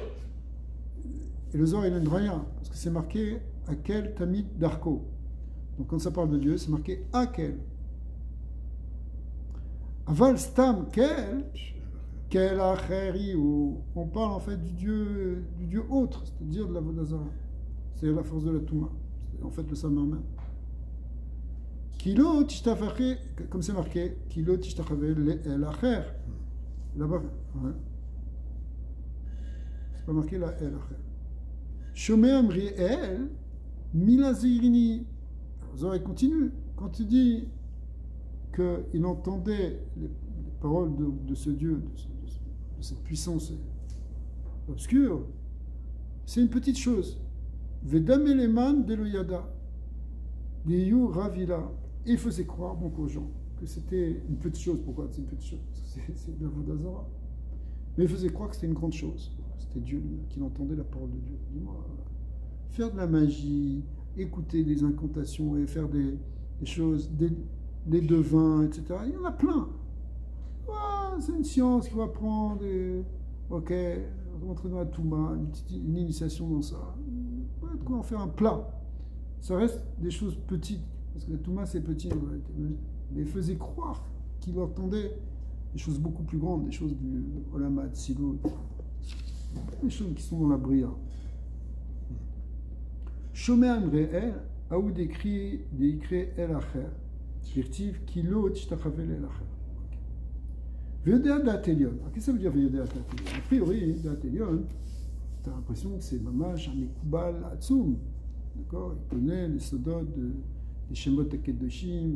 le Zohar, il n'aime rien, parce que c'est marqué à quel Tamid Darko. Donc quand ça parle de Dieu, c'est marqué à quel. Aval Stam quel acheri, où on parle en fait du Dieu autre, c'est-à-dire de la Avodah Zarah. C'est la force de la Touma. C'est en fait le Samar même. Kilo tishtafare, comme c'est marqué, Kilo tishtafare l'acher. Là-bas, ouais. C'est pas marqué la el acher. Shomé amri el, milazirini. Zohar continue. Quand tu dis qu'il entendait les paroles de ce Dieu, de cette puissance obscure, c'est une petite chose. Vedam eleman deloyada, deyu ravila. Et il faisait croire donc aux gens que c'était une petite chose. Pourquoi c'est une petite chose? C'est de la Avodah Zarah. Mais il faisait croire que c'était une grande chose. C'était Dieu qu'il entendait la parole de Dieu. Dis-moi, faire de la magie, écouter des incantations et faire des choses, des devins, etc. Il y en a plein. Ah, c'est une science qu'il faut apprendre. Ok, rentrer dans la Touma, une initiation dans ça. Ouais, de quoi en faire un plat. Ça reste des choses petites. Parce que la Touma, c'est petit en réalité. Mais il faisait croire qu'il entendait des choses beaucoup plus grandes, des choses du Olamad, Silot, des choses qui sont dans la Bria. Shomé Amre'el, Aoud décrit El Acher, Virtiv, Kilo, Tishtachavel El Acher. Véodéa d'Atelion. Alors, qu'est-ce que ça veut dire Véodéa d'Atelion? A priori, d'Atelion, tu as l'impression que c'est mamash, un Ekoubal Hatsum. D'accord? Il connaît les sodotes des Shemot Akedoshim,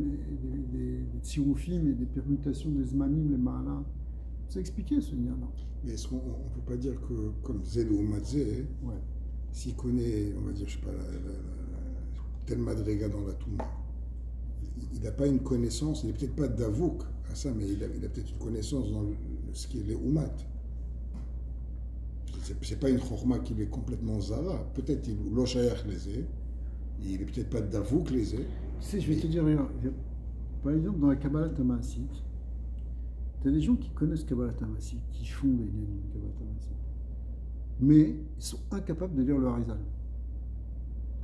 des Tsiroufim et des permutations des Zmanim, les Ma'ala. C'est expliqué ce lien-là. Mais est-ce qu'on ne peut pas dire que, comme Zélo ou Matzé, Ouais. s'il connaît, on va dire, je sais pas, tel Madrega dans la Touma, il n'a pas une connaissance, il n'est peut-être pas d'avouk à ça, mais il a peut-être une connaissance dans ce qui est les Oumat. C'est pas une chorma qui est complètement zara. Peut-être il l'oshayach les est, il est peut-être pas d'avouk les est. Tu sais, je vais te dire, regarde, par exemple, dans la Kabbalah Tamassite, tu as des gens qui connaissent Kabbalah Tamassite, qui font des liens de Kabbalah Tamassite, mais ils sont incapables de lire le Harizal.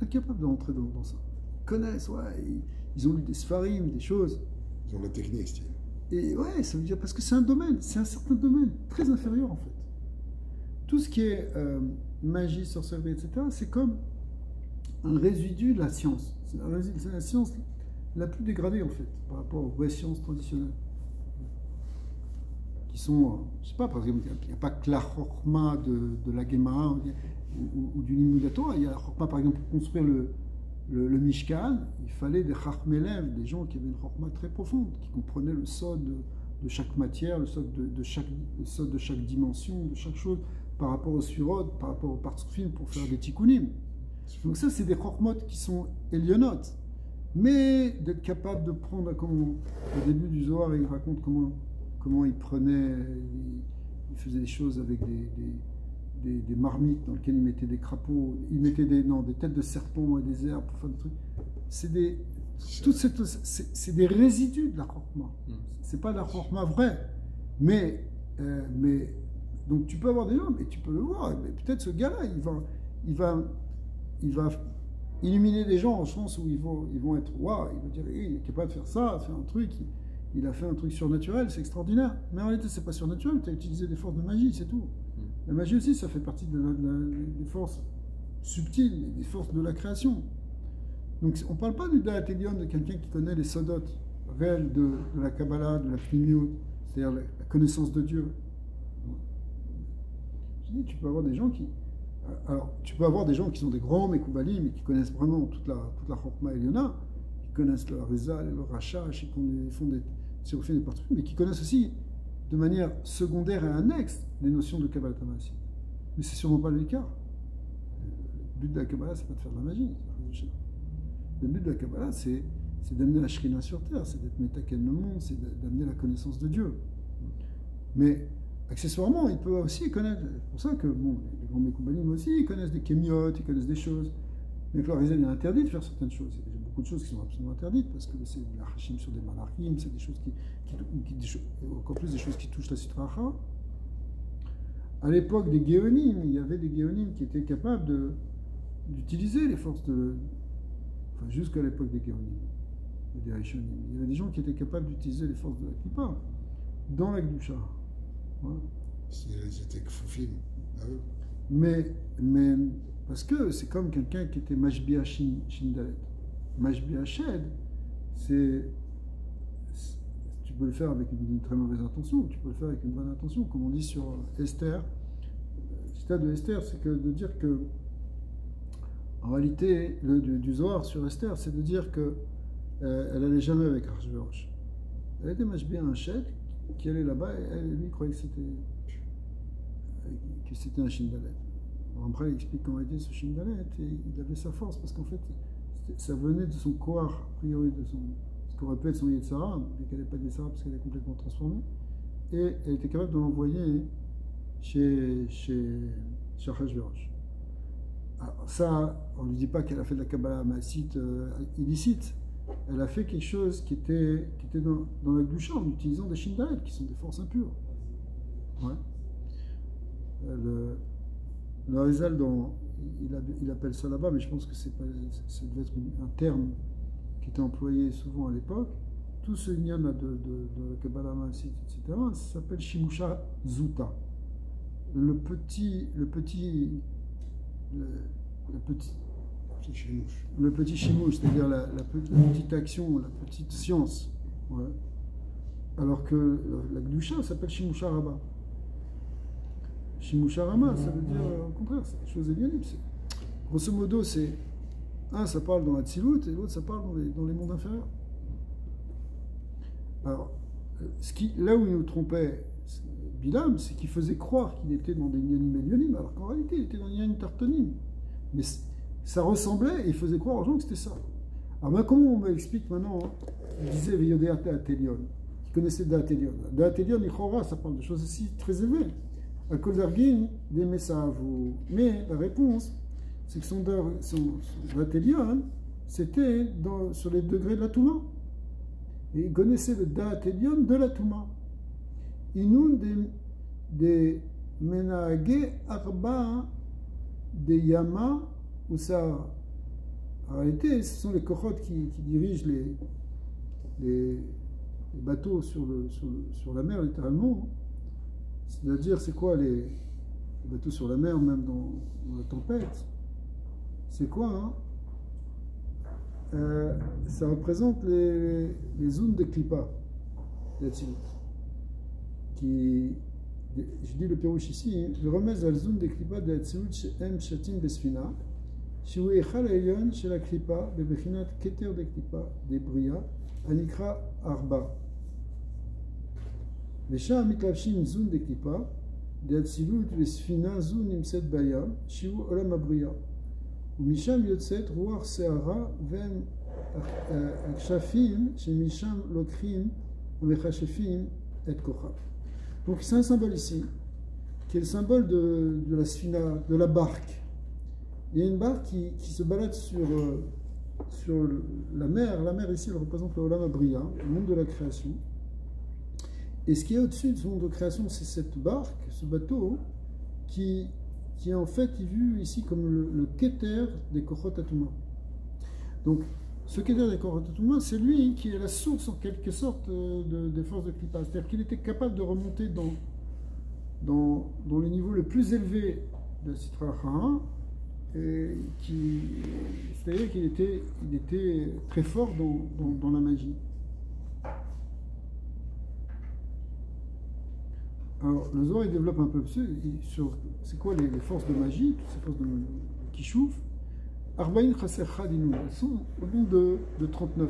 Incapables de rentrer dans ça. Ils connaissent, ouais, ils ont lu des Sfarim, des choses. Ils ont la technique, style. Et ouais, ça veut dire, parce que c'est un domaine, c'est un certain domaine, très inférieur en fait. Tout ce qui est magie, sorcellerie, etc., c'est comme un résidu de la science. C'est la science la plus dégradée en fait, par rapport aux vraies sciences traditionnelles. Qui sont, je sais pas, par exemple, il n'y a pas que la chorma de la Gemara ou du Limud Torah. Il y a la chorma, par exemple, pour construire le Mishkan, il fallait des chachmelev, des gens qui avaient une chorma très profonde, qui comprenaient le sod de chaque matière, le sod de chaque dimension, de chaque chose, par rapport au surod, par rapport au partsufim, pour faire des tikkunim. Donc ça, c'est des chormot qui sont élionotes. Mais d'être capable de prendre, comme au début du Zohar, il raconte comment il prenait, il faisait des choses avec des marmites dans lesquelles il mettait des crapauds, il mettait des têtes de serpents et des herbes pour faire des trucs. C'est des résidus de la chorma. C'est pas de la chorma vraie. Mais donc tu peux avoir des gens, mais tu peux le voir. Mais peut-être ce gars-là, il va illuminer des gens au sens où ils vont être waouh, il va dire il est capable de faire ça, de faire un truc. Il a fait un truc surnaturel, c'est extraordinaire. Mais en réalité, c'est pas surnaturel, tu as utilisé des forces de magie, c'est tout. La magie aussi, ça fait partie des forces subtiles, des forces de la création. Donc on ne parle pas du Da'atelion de quelqu'un qui connaît les sodotes réels de la Kabbalah, de la Pnimiut, c'est-à-dire la connaissance de Dieu. Je dis, tu peux avoir des gens qui sont des grands Mekoubalim, mais qui connaissent vraiment toute la Chokma Eliona, qui connaissent le Harizal et le Rachash, et qui font des Tzirufim et des Partsufim, mais qui connaissent aussi de manière secondaire et annexe les notions de Kabbalah Tamassite. Mais c'est sûrement pas le Ikar. Le but de la Kabbalah, c'est pas de faire de la magie. Le but de la Kabbalah, c'est d'amener la Shrina sur terre, c'est d'être métaken le monde, c'est d'amener la connaissance de Dieu. Mais accessoirement, il peut aussi connaître, c'est pour ça que les grands Mekoubalim aussi, ils connaissent des kémiotes, ils connaissent des choses. Mais le Harizal est interdit de faire certaines choses. Il y a beaucoup de choses qui sont absolument interdites, parce que c'est de la hachim sur des malachim, c'est des choses encore plus des choses qui touchent la Sitracha. À l'époque des Géonim, il y avait des Géonim qui étaient capables d'utiliser les forces enfin, jusqu'à l'époque des Géonim, des Rishonim. Il y avait des gens qui étaient capables d'utiliser les forces de la Kippa dans la Gdusha. Voilà. Ils étaient kfoufim à eux. Mais parce que c'est comme quelqu'un qui était Mashbiah Shindalet. Mashbiah Shed, tu peux le faire avec une très mauvaise intention, ou tu peux le faire avec une bonne intention. Comme on dit sur Esther, le citat de Esther, c'est de dire que, en réalité, du Zohar sur Esther, c'est de dire que elle n'allait jamais avec Arshverosh. Elle était Mashbiah Shed, qui allait là-bas, et lui croyait que c'était un Shindalet. Après, il explique qu'en réalité, ce Shindalet, il avait sa force, parce qu'en fait, ça venait de son Kohar, a priori, de ce qu'aurait pu être son Yetzara, mais qu'elle n'est pas Yetzara parce qu'elle est complètement transformée, et elle était capable de l'envoyer chez Achashverosh. Alors ça, on ne lui dit pas qu'elle a fait de la Kabbalah massite illicite, elle a fait quelque chose qui était dans la Gdusha en utilisant des Shindalet, qui sont des forces impures. Ouais. Le Harizal, il appelle ça là-bas, mais je pense que ça devait être un terme qui était employé souvent à l'époque. Tout ce lien de Kabbalah Maassit, etc., ça s'appelle Shimusha Zuta. Le petit shimouch, c'est-à-dire la petite action, la petite science. Ouais. Alors que la Gdusha s'appelle Shimusha Rabba. Shimusha Rabba, ça veut dire au contraire, c'est des choses élianimes. Grosso modo, c'est un, ça parle dans la Tzilut, et l'autre, ça parle dans les mondes inférieurs. Alors, là où il nous trompait Bilam, c'est qu'il faisait croire qu'il était dans des Nyanim Elionim, alors qu'en réalité, il était dans Nyanim Tartonim. Mais ça ressemblait, et il faisait croire aux gens que c'était ça. Alors, comment on m'explique maintenant, il disait Veyodea Atelion, qui connaissait Atelion. Atelion, Ichora, ça parle de choses aussi très élevées. À Koldargin, des Messavou. Mais la réponse, c'est que son Atelion, c'était sur les degrés de la Touma. Et il connaissait le Atelion de la Touma. Inun des Menage Arba des Yama ou ça. En réalité, ce sont les Kochot qui dirigent les bateaux sur la mer, littéralement. C'est-à-dire, c'est quoi les bateaux sur la mer, même dans la tempête? C'est quoi, hein? Ça représente les zones de Klippa, qui, je dis le pérouche ici, je remets à la zone de Klippa de Hatzilut Shem Shatim Besfina, שהוא היכל העליון של הקליפה בבחינת כתר דקליפה דבריאה הנקרא ארבע. ושם מתלבשים זון דקליפה דאצילות וספינה זו נמצאת בים שהוא עולם הבריאה. ומשם יוצאת רוח שערה והם הכשפים שמשם לוקחים ומכשפים את כוחם. Donc c'est un symbole ici qui est le symbole de la sfina, de la barque. Il y a une barque qui se balade sur la mer. La mer ici, elle représente le Olam Abriya, le monde de la création. Et ce qui est au-dessus de ce monde de création, c'est cette barque, ce bateau, qui est en fait vu ici comme le Keter des Kochot Atuma. Donc, ce Keter des Kochot Atuma, c'est lui qui est la source en quelque sorte des forces de Klippa. C'est-à-dire qu'il était capable de remonter dans les niveaux les plus élevés de Sitra Achara. C'est-à-dire qu'il était très fort dans la magie. Alors, le Zohar, il développe un peu sur c'est quoi les forces de magie, toutes ces forces de Kishouf. Arbaïn Chaser Chadinu, elles sont au nombre de 39.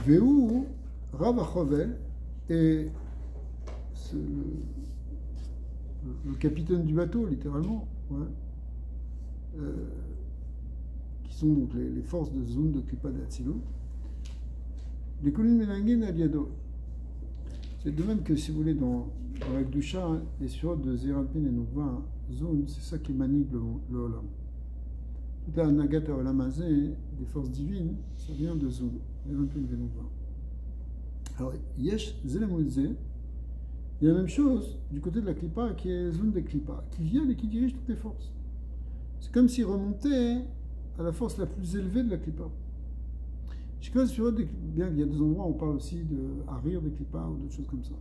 Veu Rav Achovel, et le capitaine du bateau, littéralement, ouais, qui sont donc les forces de Zun de Klippa de Hatzilut. Les collines Menangin Aliado. C'est de même que, si vous voulez, dans la Gdusha, hein, les surotes de Zerampin et Nova, Zun, c'est ça qui manie le Olam. Toute la Nagata Olam Hazeh, des forces divines, ça vient de Zun, Zerampin et Nova. Alors, Yesh Zelemouze, il y a la même chose du côté de la Klippa, qui est Zun de Klippa, qui vient et qui dirige toutes les forces. C'est comme s'il remontait à la force la plus élevée de la Klippa. Bien qu'il y a des endroits où on parle aussi de Harir de Klippa ou d'autres choses comme ça.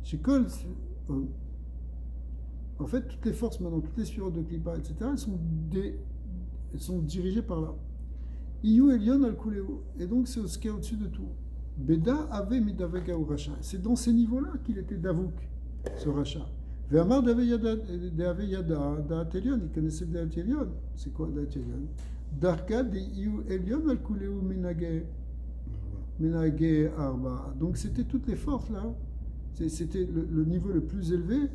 Chez Kol, en fait, toutes les forces maintenant, toutes les sphirotes de Klippa, etc., elles sont dirigées par là. Iyu Elion al Kuleo. Et donc, c'est ce qui est au-dessus de tout. Beda Ave Midavega ou Racha. C'est dans ces niveaux-là qu'il était Davouk, ce Racha. Ve'amar D'Aveyada, Da'atelion, il connaissait Da'atelion. C'est quoi Da'atelion? Darka de Iyu Elion al Kuleu Menage Arba. Donc c'était toutes les forces là. C'était le niveau le plus élevé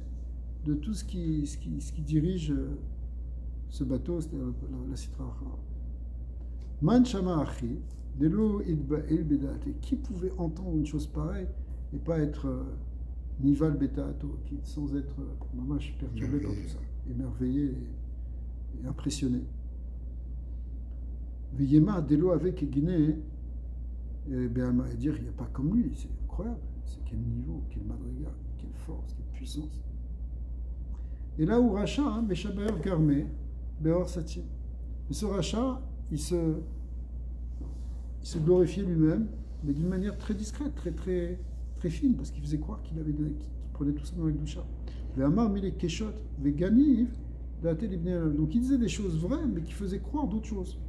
de tout ce qui dirige ce bateau, c'est-à-dire la Sitra Achara. Man Shama Achi, Delo Idba'el Bedate. Qui pouvait entendre une chose pareille et pas être Nival Betaato, sans être mamash perturbé par tout ça, émerveillé et impressionné. Veyema Delo avec Guinée, et dire il n'y a pas comme lui, c'est incroyable, c'est quel niveau, quel madriga, quelle force, quelle puissance. Et là où Racha, Meshaber Garmé, Beor Satim. Mais ce Racha, il se glorifiait lui-même, mais d'une manière très discrète, très fine, parce qu'il faisait croire qu'il prenait tout ça dans la Gdusha. Ve'amar Mile Keshot, Ve'ganiv, donc il disait des choses vraies, mais qui faisaient croire d'autres choses.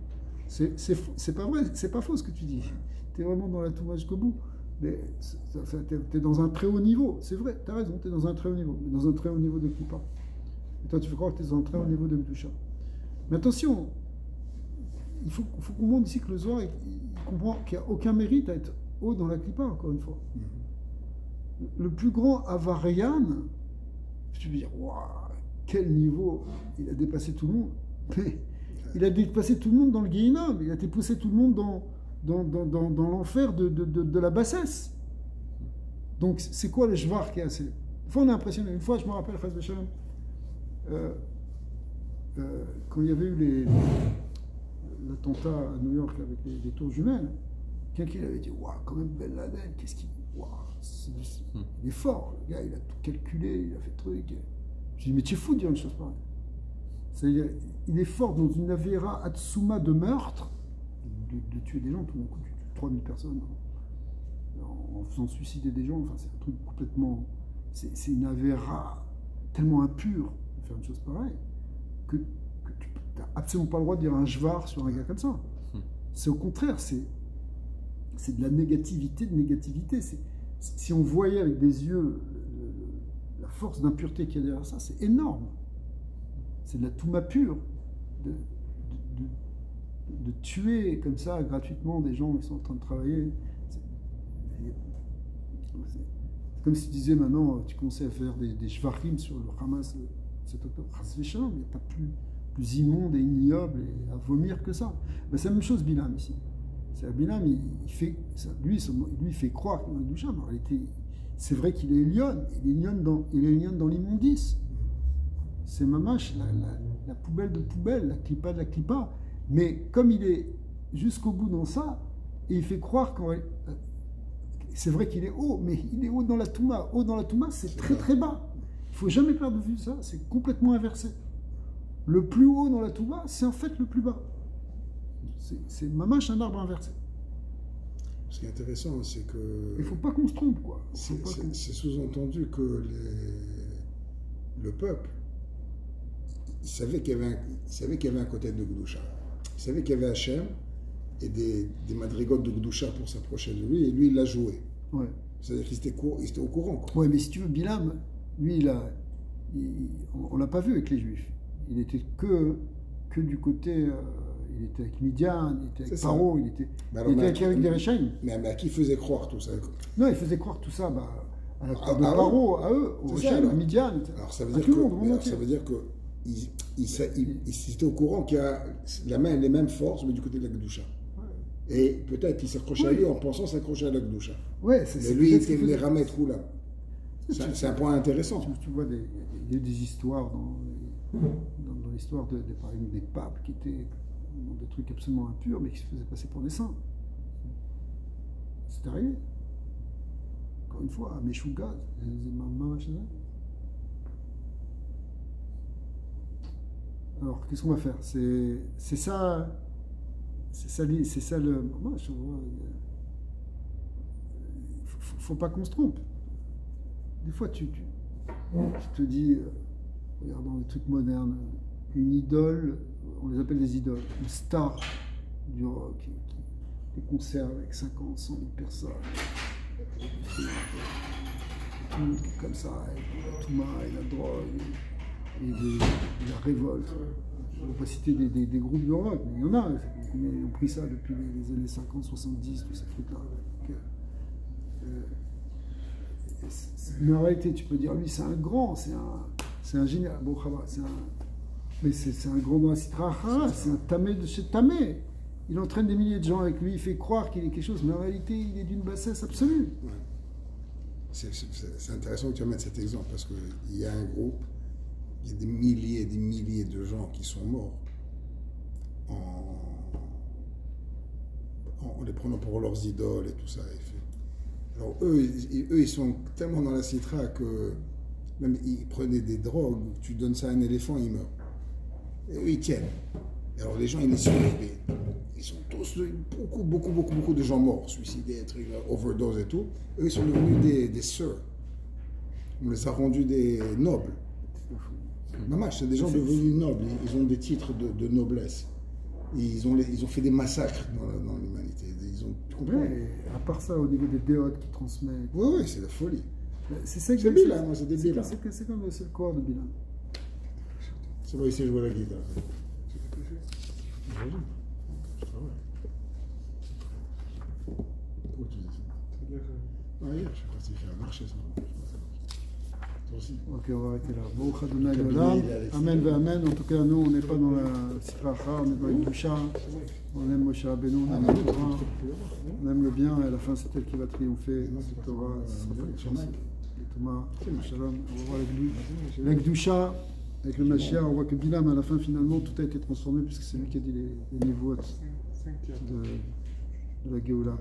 C'est pas vrai, c'est pas faux ce que tu dis. Tu es vraiment dans la Touma jusqu'au bout. Mais tu es dans un très haut niveau, c'est vrai, tu as raison, tu es dans un très haut niveau, mais dans un très haut niveau de Kippa. Et toi, tu fais croire que tu es dans un très haut niveau de Kedusha. Mais attention, il faut qu'on montre ici que le Zohar, il comprend qu'il n'y a aucun mérite à être haut dans la Kippa, encore une fois. Le plus grand Avarian, tu veux dire, waouh, quel niveau, il a dépassé tout le monde. Mais il a dépassé tout le monde dans le Guéhinam, il a dépassé tout le monde dans l'enfer de la bassesse. Donc c'est quoi le Jvar qui est assez... Une fois on est impressionné, une fois je me rappelle, quand il y avait eu l'attentat à New York avec les tours jumelles, quelqu'un avait dit, waouh, quand même Ben Laden, qu'est-ce qu'il... Waouh, il est fort, le gars, il a tout calculé, il a fait truc. Je dis, mais tu es fou de dire une chose pareille. C'est-à-dire, il est fort dans une Avera Atsuma de meurtre, de tuer des gens, tout d'un coup, tu tues 3000 personnes en faisant suicider des gens, enfin, c'est un truc complètement... C'est une Avera tellement impure de faire une chose pareille, que tu n'as absolument pas le droit de dire un jvar sur un gars comme ça. C'est au contraire, c'est de la négativité de négativité. Si on voyait avec des yeux la force d'impureté qu'il y a derrière ça, c'est énorme. C'est de la touma pure. De tuer comme ça gratuitement des gens qui sont en train de travailler. C'est comme si tu disais maintenant, tu commençais à faire des shvarim sur le Hamas cet octobre. Il n'y a pas plus immonde et ignoble et à vomir que ça. Ben, c'est la même chose Bilam ici. Bilam, lui, il fait croire qu'il est Kedusha, mais en réalité, c'est vrai qu'il est Elion. Il est Elion dans l'immondice. C'est mamash, la poubelle de poubelle, la clipa de la clipa. Mais comme il est jusqu'au bout dans ça, et il fait croire c'est vrai qu'il est haut, mais il est haut dans la Touma. Haut dans la Touma, c'est très très bas. Il ne faut jamais perdre de vue ça, c'est complètement inversé. Le plus haut dans la Touma, c'est en fait le plus bas. C'est mamash un arbre inversé. Ce qui est intéressant, c'est que... Il ne faut pas qu'on se trompe, quoi. C'est sous-entendu que le peuple, il savait qu'il y avait un côté de Kedusha. Il savait qu'il y avait Hachem et des madrigotes de Kedusha pour s'approcher de lui, et lui, il l'a joué. Ouais. C'est-à-dire qu'il était au courant. Oui, mais si tu veux, Bilam, lui, on ne l'a pas vu avec les Juifs. Il était que du côté... il était avec Midian, il était avec Paro, il était avec des Rechaim. Mais à qui faisait croire tout ça? Non, il faisait croire tout ça à la cour de Paro, à eux, aux Rechaim, à Midian. Alors ça veut dire que il était au courant qu'il y a les mêmes forces, mais du côté de la Kedusha. Ouais. Et peut-être qu'il s'accrochait à lui en pensant s'accrocher à la Kedusha. Ouais, mais lui, il était les ramettes où là. C'est un point intéressant. Tu vois, il y a des histoires dans l'histoire des papes qui étaient dans des trucs absolument impurs, mais qui se faisaient passer pour des saints. C'est arrivé. Encore une fois, à Meshuga, alors, qu'est-ce qu'on va faire? C'est ça le... Moi, je vois... Faut pas qu'on se trompe. Des fois, tu te dis, regardons les trucs modernes, une idole, on les appelle des idoles, une star du rock, des concerts avec 50, 100 000 personnes, tout comme ça, avec la Touma et la drogue, et la révolte. On ne va pas citer des groupes de rock, mais il y en a, qui ont pris ça depuis les années 50, 70, tous ces trucs-là. Mais en réalité, tu peux dire, lui, c'est un grand, c'est un génial. Bon, mais c'est un grand dans la Sitra Achara, c'est un tamé de chez tamé. Il entraîne des milliers de gens avec lui, il fait croire qu'il est quelque chose, mais en réalité, il est d'une bassesse absolue. Ouais. C'est intéressant que tu amènes cet exemple, parce qu'il y a un groupe, il y a des milliers et des milliers de gens qui sont morts en les prenant pour leurs idoles et tout ça. Alors eux, ils sont tellement dans la citra que même ils prenaient des drogues, tu donnes ça à un éléphant, il meurt. Et eux, ils tiennent. Et alors les gens, ils les suivent. Ils sont tous, beaucoup de gens morts, suicidés, overdose et tout. Eux, ils sont devenus des sœurs. On les a rendus des nobles. Mamash, c'est des gens devenus nobles. Ils ont des titres de noblesse. Ils ont fait des massacres dans l'humanité. Ils ont Tu comprends? Ouais, à part ça, au niveau des déodes qui transmettent. Oui, c'est la folie. C'est ça que C'est Bilam, moi, c'est des Bilam. C'est comme le corps de Bilam. C'est moi ici jouer la guitare. J'imagine. Je travaille. Pourquoi tu dis ça? Ah, hier, je sais pas si j'ai fait un marché, ça. Toi aussi. Ok, on va arrêter là. Bon, Adonai Olam. Amen ve Amen. En tout cas, nous, on n'est pas dans la Sipracha, on est dans la Dusha. On aime Moshe Rabbeinu, on aime la Torah. On aime le bien, et à la fin, c'est elle qui va triompher. La Torah, ce sera pas une chance. Le Thomas, Shalom. On va voir la Gdusha. Avec le Mashiach, on voit que Bilam, à la fin, finalement, tout a été transformé, puisque c'est lui qui a dit les niveaux de la Géoula.